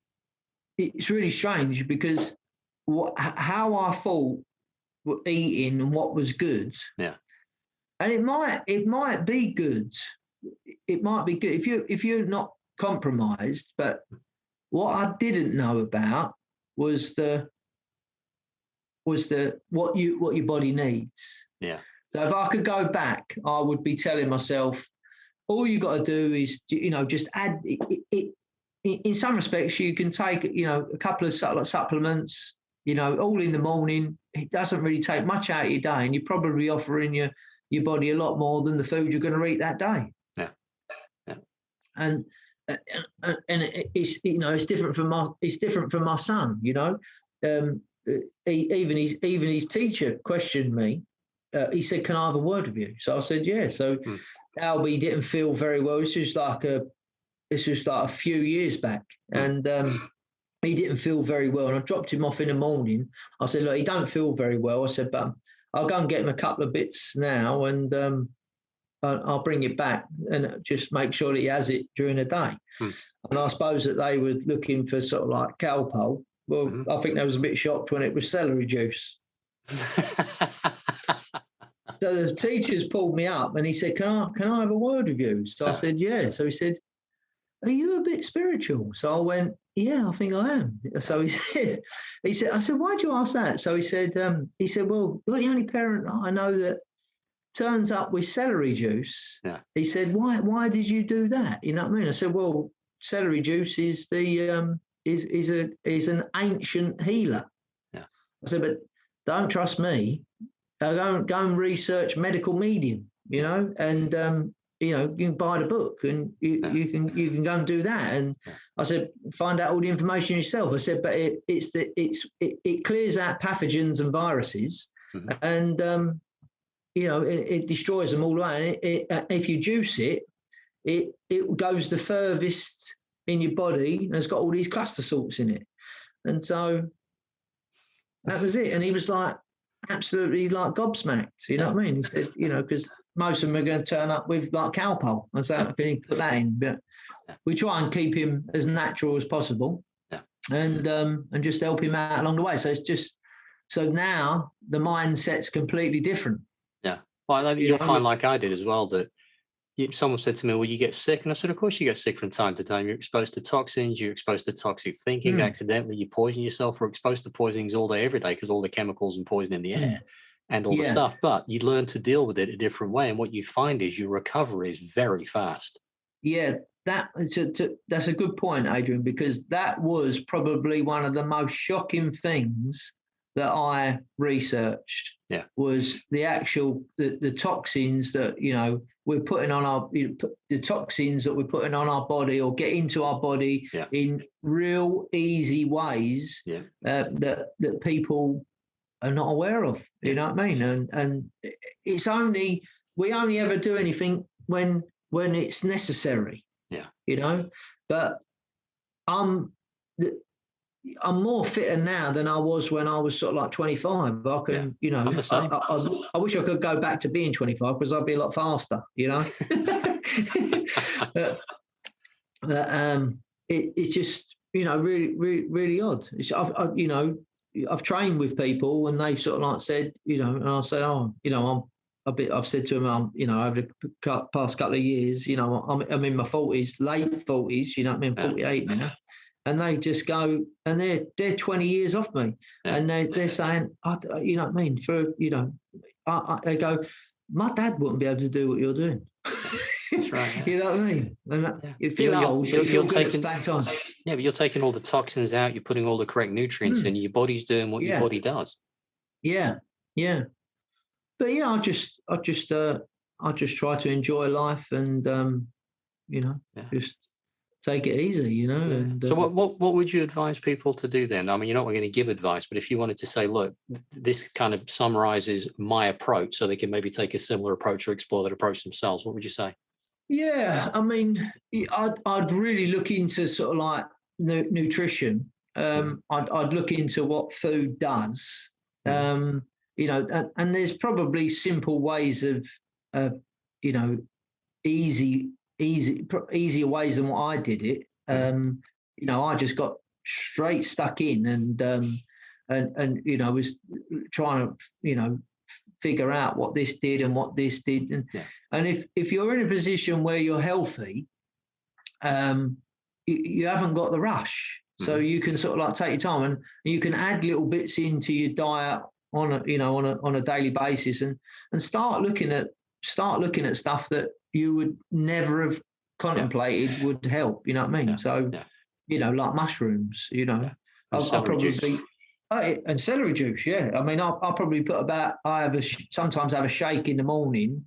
it's really strange because how I thought eating and what was good. Yeah. And it might be good. It might be good if you're not compromised. But what I didn't know about was what your body needs. Yeah. So if I could go back, I would be telling myself, all you got to do is, you know, just add it. In some respects, you can take, you know, a couple of supplements, you know, all in the morning. It doesn't really take much out of your day, and you're probably offering your body a lot more than the food you're going to eat that day. Yeah. And it's, you know, it's different from my son. You know, even his teacher questioned me. He said, "Can I have a word with you?" So I said, "Yeah." So Albie didn't feel very well. It's just like a few years back, and he didn't feel very well. And I dropped him off in the morning. I said, "Look, he don't feel very well." I said, "But I'll go and get him a couple of bits now, and I'll bring it back and just make sure that he has it during the day." And I suppose that they were looking for sort of like Calpol. Well, I think they was a bit shocked when it was celery juice. So the teachers pulled me up and he said, can I have a word with you? So I said, yeah. So he said, are you a bit spiritual? So I went, yeah, I think I am. So he said, I said, why'd you ask that? So he said, well, you're the only parent I know that turns up with celery juice. Yeah. He said, why did you do that? You know what I mean? I said, well, celery juice is is an ancient healer. Yeah. I said, but don't trust me. Go and research medical medium, you know, and you know, you can buy the book and you can go and do that. And I said, find out all the information yourself. I said, but it clears out pathogens and viruses, and you know, it destroys them all away. And if you juice it, it goes the furthest in your body, and it's got all these cluster salts in it. And so that was it. And he was like, absolutely like gobsmacked, you know what I mean? He said, you know, because most of them are going to turn up with like Calpol. I said, can you put that in? But we try and keep him as natural as possible, and just help him out along the way. So it's just, so now the mindset's completely different. Yeah. Well, you'll find, like I did as well, that someone said to me, well, you get sick. And I said, of course you get sick from time to time. You're exposed to toxins, you're exposed to toxic thinking accidentally, you poison yourself, or exposed to poisonings all day, every day, because all the chemicals and poison in the air and all the stuff. But you learn to deal with it a different way. And what you find is your recovery is very fast. Yeah, that's a good point, Adrian, because that was probably one of the most shocking things that I researched. Yeah, was the actual the toxins that, you know, we're putting on the toxins that we're putting on our body or get into our body in real easy ways that people are not aware of. You know what I mean? And it's only, we only ever do anything when it's necessary. Yeah, you know. But I'm more fitter now than I was when I was sort of like 25. I can, you know, I wish I could go back to being 25 because I'd be a lot faster, you know. It's just, really, really, really odd. I've trained with people and they've sort of like said, and I said, oh, I've said to them, over the past couple of years, I'm in my 40s, late 40s, I'm 48 now. And they just go, and they're 20 years off me. Yeah. And they're saying, you know what I mean? They go, my dad wouldn't be able to do what you're doing. That's right. Yeah. You know what I mean? And you feel old, but you you're feel good taking, at the same time. yeah, but you're taking all the toxins out. You're putting all the correct nutrients in. Your body's doing what your Yeah. body does. Yeah, yeah. But yeah, I just try to enjoy life and just take it easy, Yeah. And So what would you advise people to do then? I mean, you're not going to give advice, but if you wanted to say, look, this kind of summarizes my approach, so they can maybe take a similar approach or explore that approach themselves, what would you say? yeah, I mean, I'd really look into sort of like nutrition. I'd look into what food does. And there's probably simple ways of, you know, easier ways than what I did it. I just got straight stuck in and was trying to figure out what this did and what this did, and if you're in a position where you're healthy, you haven't got the rush, so you can sort of like take your time and you can add little bits into your diet on a daily basis and start looking at stuff that you would never have contemplated would help. You know what I mean? So, like mushrooms. I'll probably and celery juice. Yeah, I mean, I'll probably put about. Sometimes have a shake in the morning.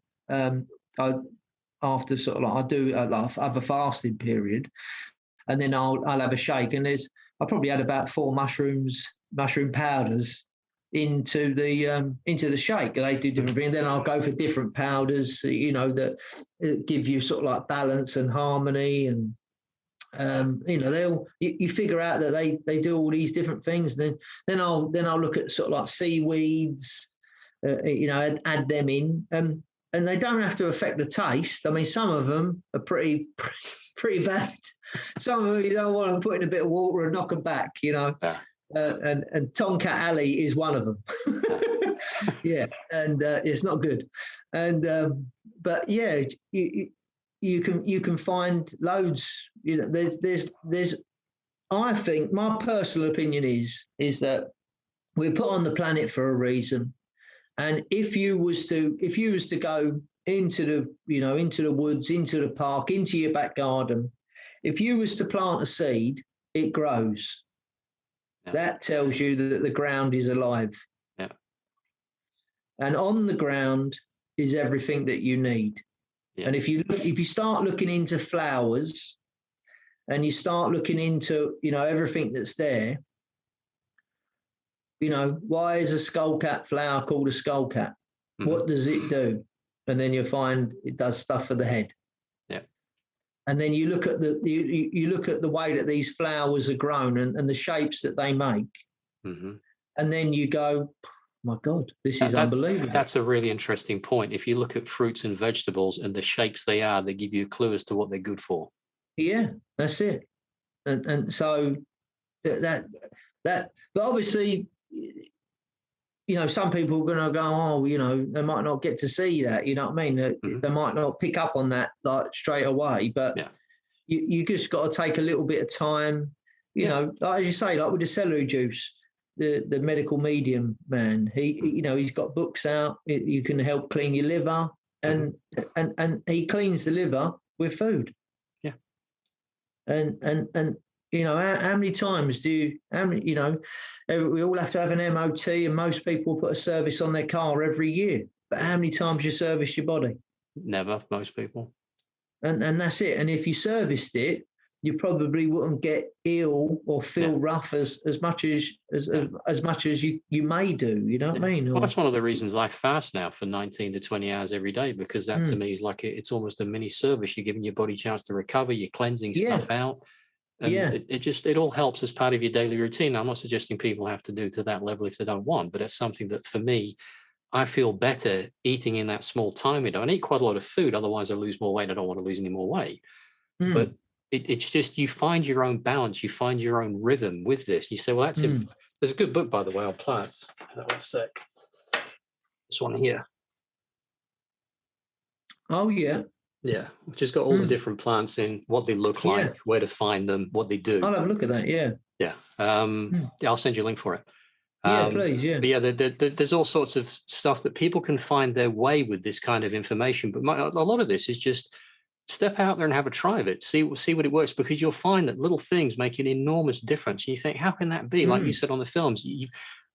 After sort of like I do have a fasting period, and then I'll have a shake. And I probably add about 4 mushroom powders into the shake. They do different things. Then I'll go for different powders, that give you sort of like balance and harmony, and you figure out that they do all these different things. And then I'll look at sort of like seaweeds, add them in, and they don't have to affect the taste. I mean, some of them are pretty bad. Some of them you don't want to put in a bit of water and knock them back, and Tomcat Alley is one of them. Yeah, and it's not good. And but yeah, you can find loads. There's. I think my personal opinion is that we're put on the planet for a reason, and if you was to go into the woods, into the park, into your back garden, if you was to plant a seed, it grows. Yeah. That tells you that the ground is alive. Yeah. And on the ground is everything that you need. Yeah. And if you start looking into flowers and you start looking into, everything that's there, why is a skullcap flower called a skullcap? What does it do? And then you'll find it does stuff for the head. Yeah. And then you look at you look at the way that these flowers are grown and the shapes that they make. And then you go, my God, this is unbelievable. That's a really interesting point. If you look at fruits and vegetables and the shapes they give you a clue as to what they're good for. Yeah, that's it. And so that but obviously, some people are going to go, they might not get to see that, you know what I mean? They might not pick up on that like straight away, but you just got to take a little bit of time, like, as you say, like with the celery juice, the medical medium man, he's got books out. You can help clean your liver, and he cleans the liver with food. Yeah. And how many times we all have to have an MOT, and most people put a service on their car every year. But how many times you service your body? Never, most people. And that's it. And if you serviced it, you probably wouldn't get ill or feel rough as much as you may do. You know what I mean? Well, that's one of the reasons I fast now for 19 to 20 hours every day, because that to me is like it's almost a mini service. You're giving your body a chance to recover. You're cleansing stuff out. And it all helps as part of your daily routine. I'm not suggesting people have to do to that level if they don't want, but it's something that for me, I feel better eating in that small time window. I eat quite a lot of food, otherwise I lose more weight. I don't want to lose any more weight. But it's just you find your own balance, you find your own rhythm with this. You say, well, that's Mm. there's a good book, by the way, on plants. Hold on a sec. This one here. Oh, yeah. Yeah, which has got all the different plants in, what they look like, Yeah. where to find them, what they do. I'll have a look at that. Yeah. Yeah. Yeah, I'll send you a link for it. Yeah, please. Yeah. But yeah, there's all sorts of stuff that people can find their way with this kind of information. But a lot of this is just step out there and have a try of it. See what it works, because you'll find that little things make an enormous difference. And you think, how can that be? Like you said on the films,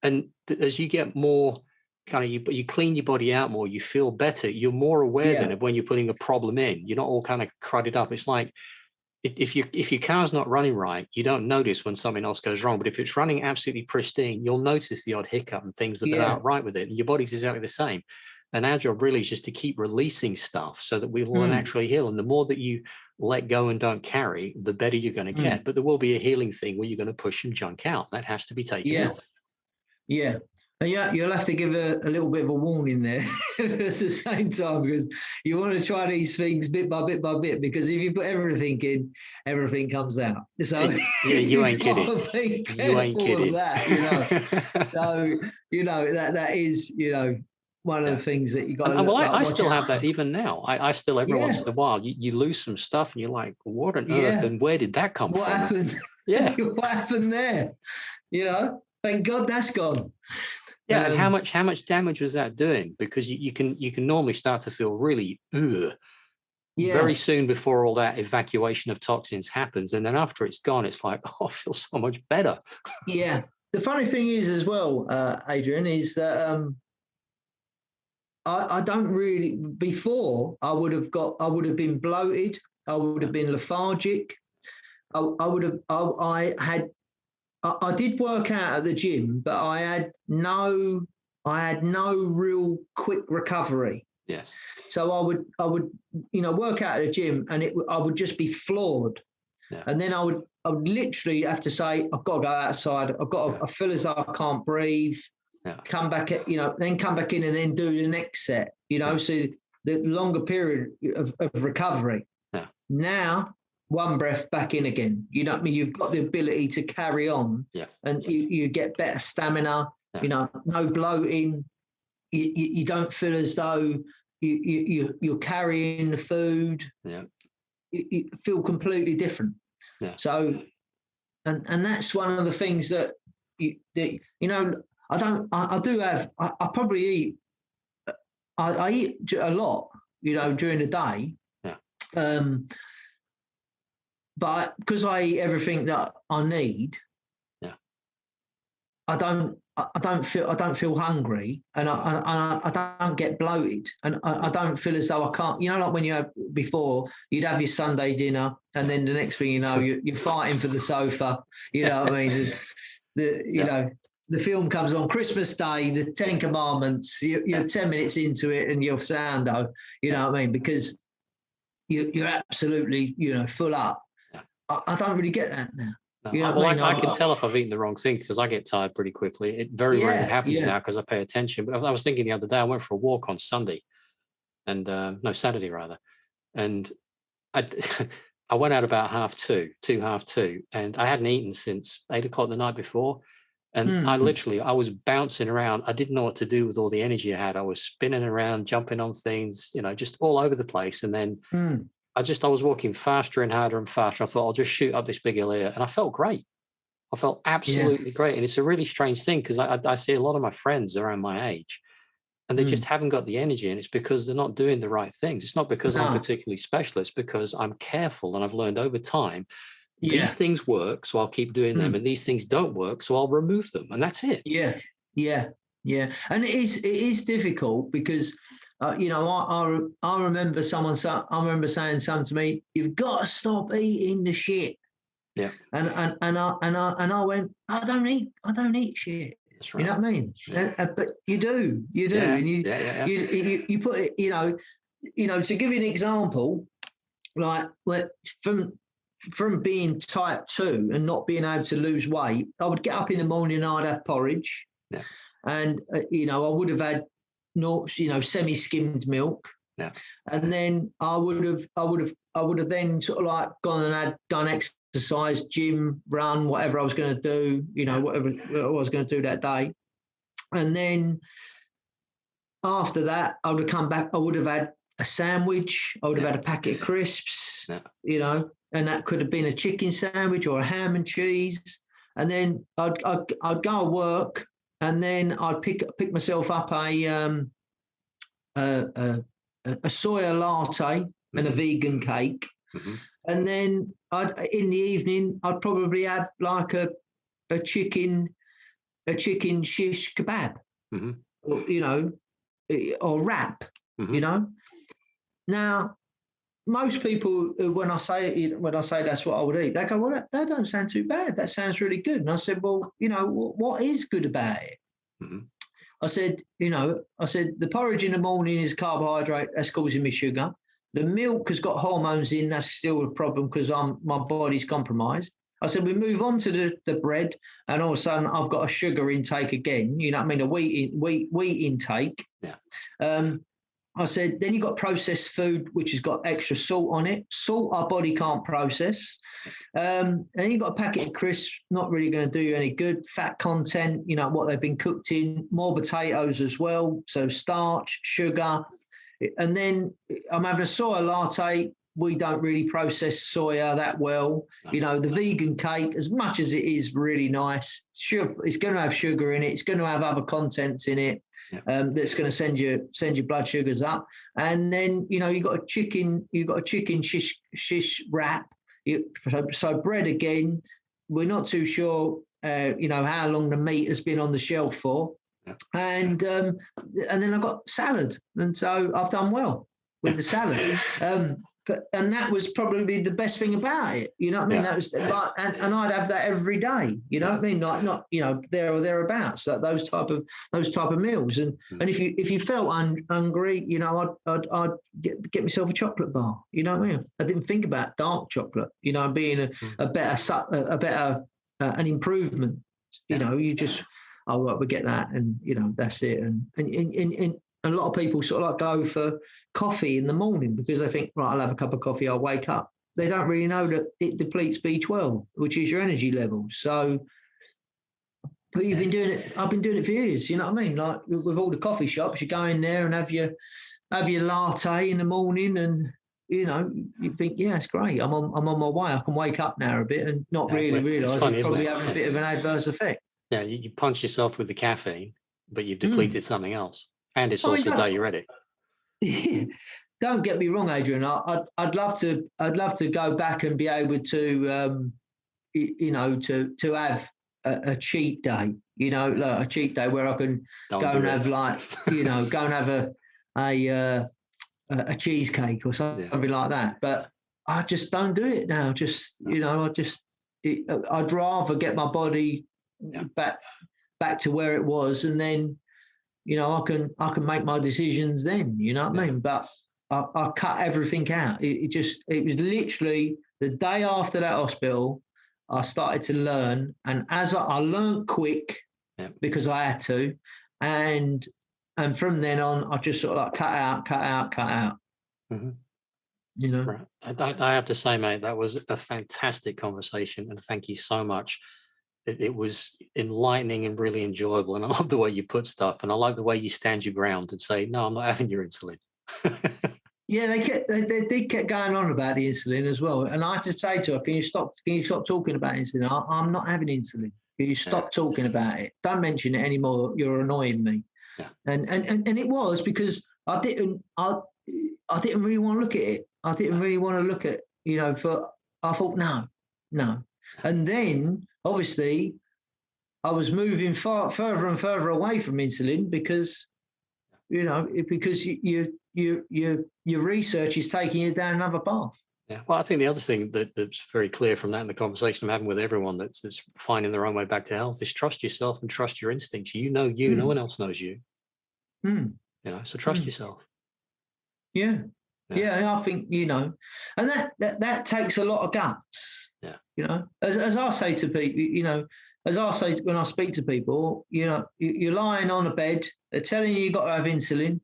as you get more kind of you clean your body out more, you feel better. You're more aware then of when you're putting a problem in. You're not all kind of cruddied up. It's like if your car's not running right, you don't notice when something else goes wrong. But if it's running absolutely pristine, you'll notice the odd hiccup and things that aren't right with it. And your body's exactly the same. And our job really is just to keep releasing stuff so that we will naturally heal. And the more that you let go and don't carry, the better you're going to get. But there will be a healing thing where you're going to push some junk out. That has to be taken out. Yeah. And you'll have to give a little bit of a warning there at the same time, because you want to try these things bit by bit by bit, because if you put everything in, everything comes out. So yeah, you ain't kidding. You ain't kidding. That, So that is one of the things that you got to well, I still have that even now. I still, every once in a while, you lose some stuff and you're like, what on earth and where did that come from? What happened? Yeah. What happened there? Thank God that's gone. Yeah, and how much damage was that doing? Because you can normally start to feel really very soon before all that evacuation of toxins happens. And then after it's gone, it's like, oh, I feel so much better. Yeah. The funny thing is as well, Adrian, is that I don't really, before I would have been bloated, I would have been lethargic. I did work out at the gym, but I had no real quick recovery. Yes. So I would work out at the gym, and I would just be floored. Yeah. And then I would literally have to say, I've got to go outside. I feel as though I can't breathe. Yeah. Come back then come back in and then do the next set. So the longer period of recovery. Yeah. Now, one breath back in again. You know what I mean? You've got the ability to carry on, and you get better stamina. Yeah. No bloating. You don't feel as though you're carrying the food. Yeah. You feel completely different. Yeah. So, and that's one of the things that I probably eat. I eat a lot, during the day. Yeah. But because I eat everything that I need, I don't feel hungry, and I don't get bloated, and I don't feel as though I can't. Like when you'd have your Sunday dinner, and then the next thing you know, you're fighting for the sofa. You know what I mean? The film comes on Christmas Day, the Ten Commandments. You're 10 minutes into it, and you're soundo. You know what I mean? Because you're absolutely full up. I don't really get that now. I can tell if I've eaten the wrong thing, because I get tired pretty quickly. It very rarely happens now because I pay attention. But I was thinking the other day, I went for a walk on Sunday, and Saturday rather, and I went out about 2:30, and I hadn't eaten since 8 o'clock the night before, and I was bouncing around. I didn't know what to do with all the energy I had. I was spinning around, jumping on things, just all over the place, and then. I was walking faster and harder and faster. I thought, I'll just shoot up this big hill here. And I felt great. I felt absolutely great. And it's a really strange thing, because I see a lot of my friends around my age, and they just haven't got the energy. And it's because they're not doing the right things. It's not because I'm particularly special. It's because I'm careful, and I've learned over time, these things work, so I'll keep doing them. And these things don't work, so I'll remove them. And that's it. Yeah. And it is difficult, because I remember saying something to me, you've got to stop eating the shit. Yeah. And I went, I don't eat shit. That's right. You know what I mean? Yeah. But you do. Yeah. And you put it, to give you an example, like from being type 2 and not being able to lose weight, I would get up in the morning and I'd have porridge. Yeah. And, I would have had semi-skimmed milk, Yeah. And then I would have then sort of like gone and done exercise, gym, run, whatever I was going to do, whatever I was going to do that day. And then after that, I would have come back. I would have had a sandwich. I would have had a packet of crisps, and that could have been a chicken sandwich or a ham and cheese. And then I'd go to work, and then I'd pick myself up a soya latte and a vegan cake. And then in the evening, I'd probably have like a chicken shish kebab, or wrap, Now, most people, when I say that's what I would eat, they go, well, that don't sound too bad. That sounds really good. And I said, well, what is good about it? I said, the porridge in the morning is carbohydrate. That's causing me sugar. The milk has got hormones in. That's still a problem because my body's compromised. I said, we move on to the bread, and all of a sudden I've got a sugar intake again. You know what I mean? A wheat intake. Yeah. I said, then you've got processed food, which has got extra salt on it. Salt our body can't process. And you've got a packet of crisps, not really going to do you any good. Fat content, what they've been cooked in. More potatoes as well. So starch, sugar. And then I'm having a soya latte. We don't really process soya that well. The vegan cake, as much as it is really nice, it's going to have sugar in it. It's going to have other contents in it. That's going to send your blood sugars up. And then you've got a chicken shish wrap. So bread again. We're not too sure how long the meat has been on the shelf for. And then I've got salad, and so I've done well with the salad. And that was probably the best thing about it. You know what I mean? That was like, and I'd have that every day. You know what I mean? Not there or thereabouts. Those type of meals. And if you felt hungry, I'd get myself a chocolate bar. You know what I mean? I didn't think about dark chocolate. Being a better an improvement. You just we get that, and that's it. And a lot of people sort of like go for coffee in the morning because they think, right, I'll have a cup of coffee, I'll wake up. They don't really know that it depletes B12, which is your energy levels. So, but I've been doing it for years, you know what I mean? Like with all the coffee shops, you go in there and have your latte in the morning, and you think, yeah, it's great. I'm on my way. I can wake up now a bit and not really realise it's probably having a bit of an adverse effect. Yeah, you punch yourself with the caffeine, but you've depleted something else. And it's also diuretic. Don't get me wrong, Adrian. I'd love to go back and be able to, to have a cheat day. Like a cheat day where I can have a cheesecake or something like that. But I just don't do it now. I'd rather get my body back to where it was, and then. I can make my decisions then, you know what I mean? But I cut everything out. It was literally the day after that hospital, I started to learn. And as I learned quick because I had to. And from then on, I just sort of like cut out. Mm-hmm. Right. I have to say, mate, that was a fantastic conversation. And thank you so much. It was enlightening and really enjoyable. And I love the way you put stuff. And I like the way you stand your ground and say, no, I'm not having your insulin. Yeah, they kept going on about the insulin as well. And I had to say to her, can you stop talking about insulin? I'm not having insulin. Can you stop talking about it? Don't mention it anymore. You're annoying me. Yeah. And it was because I didn't really want to look at it. I didn't really want to look at, I thought, no. And then obviously I was moving further and further away from insulin because your research is taking you down another path. Yeah. Well, I think the other thing that's very clear from that in the conversation I'm having with everyone that's finding their own way back to health is trust yourself and trust your instincts. No one else knows you. So trust yourself. Yeah. I think, and that takes a lot of guts. Yeah. As I say to people, as I say when I speak to people, you're lying on a bed, they're telling you got to have insulin.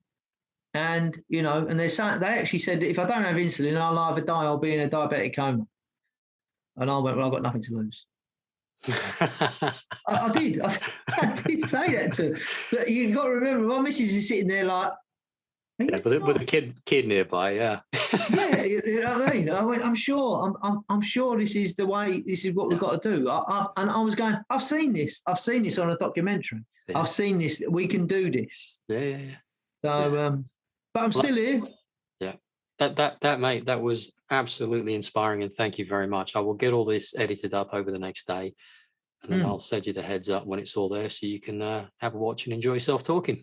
And and they actually said that if I don't have insulin, I'll either die or be in a diabetic coma. And I went, well, I've got nothing to lose. I did. I did say that to her. But you've got to remember, my missus is sitting there like, yeah, with a kid nearby, yeah. Yeah, you know what I mean? I went, I'm sure, I'm sure this is the way, this is what we've got to do. And I was going, I've seen this on a documentary. Yeah. I've seen this. We can do this. Yeah. So, but I'm still here. Yeah. That mate, that was absolutely inspiring, and thank you very much. I will get all this edited up over the next day, and then I'll send you the heads up when it's all there, so you can have a watch and enjoy yourself talking.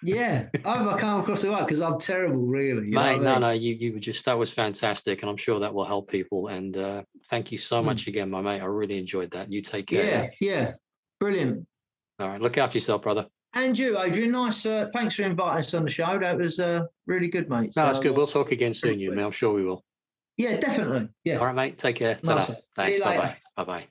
Yeah, I hope I come across the right because I'm terrible, really. Mate, no, you were just, that was fantastic, and I'm sure that will help people. And thank you so much again, my mate. I really enjoyed that. You take care. Yeah, brilliant. All right, look after yourself, brother. And you, Adrian. Nice. Thanks for inviting us on the show. That was really good, mate. No, that's good. We'll talk again soon, you, mate. I'm sure we will. Yeah, definitely. Yeah. All right, mate. Take care. Ta-da. Nice. Thanks. See you later. Bye bye.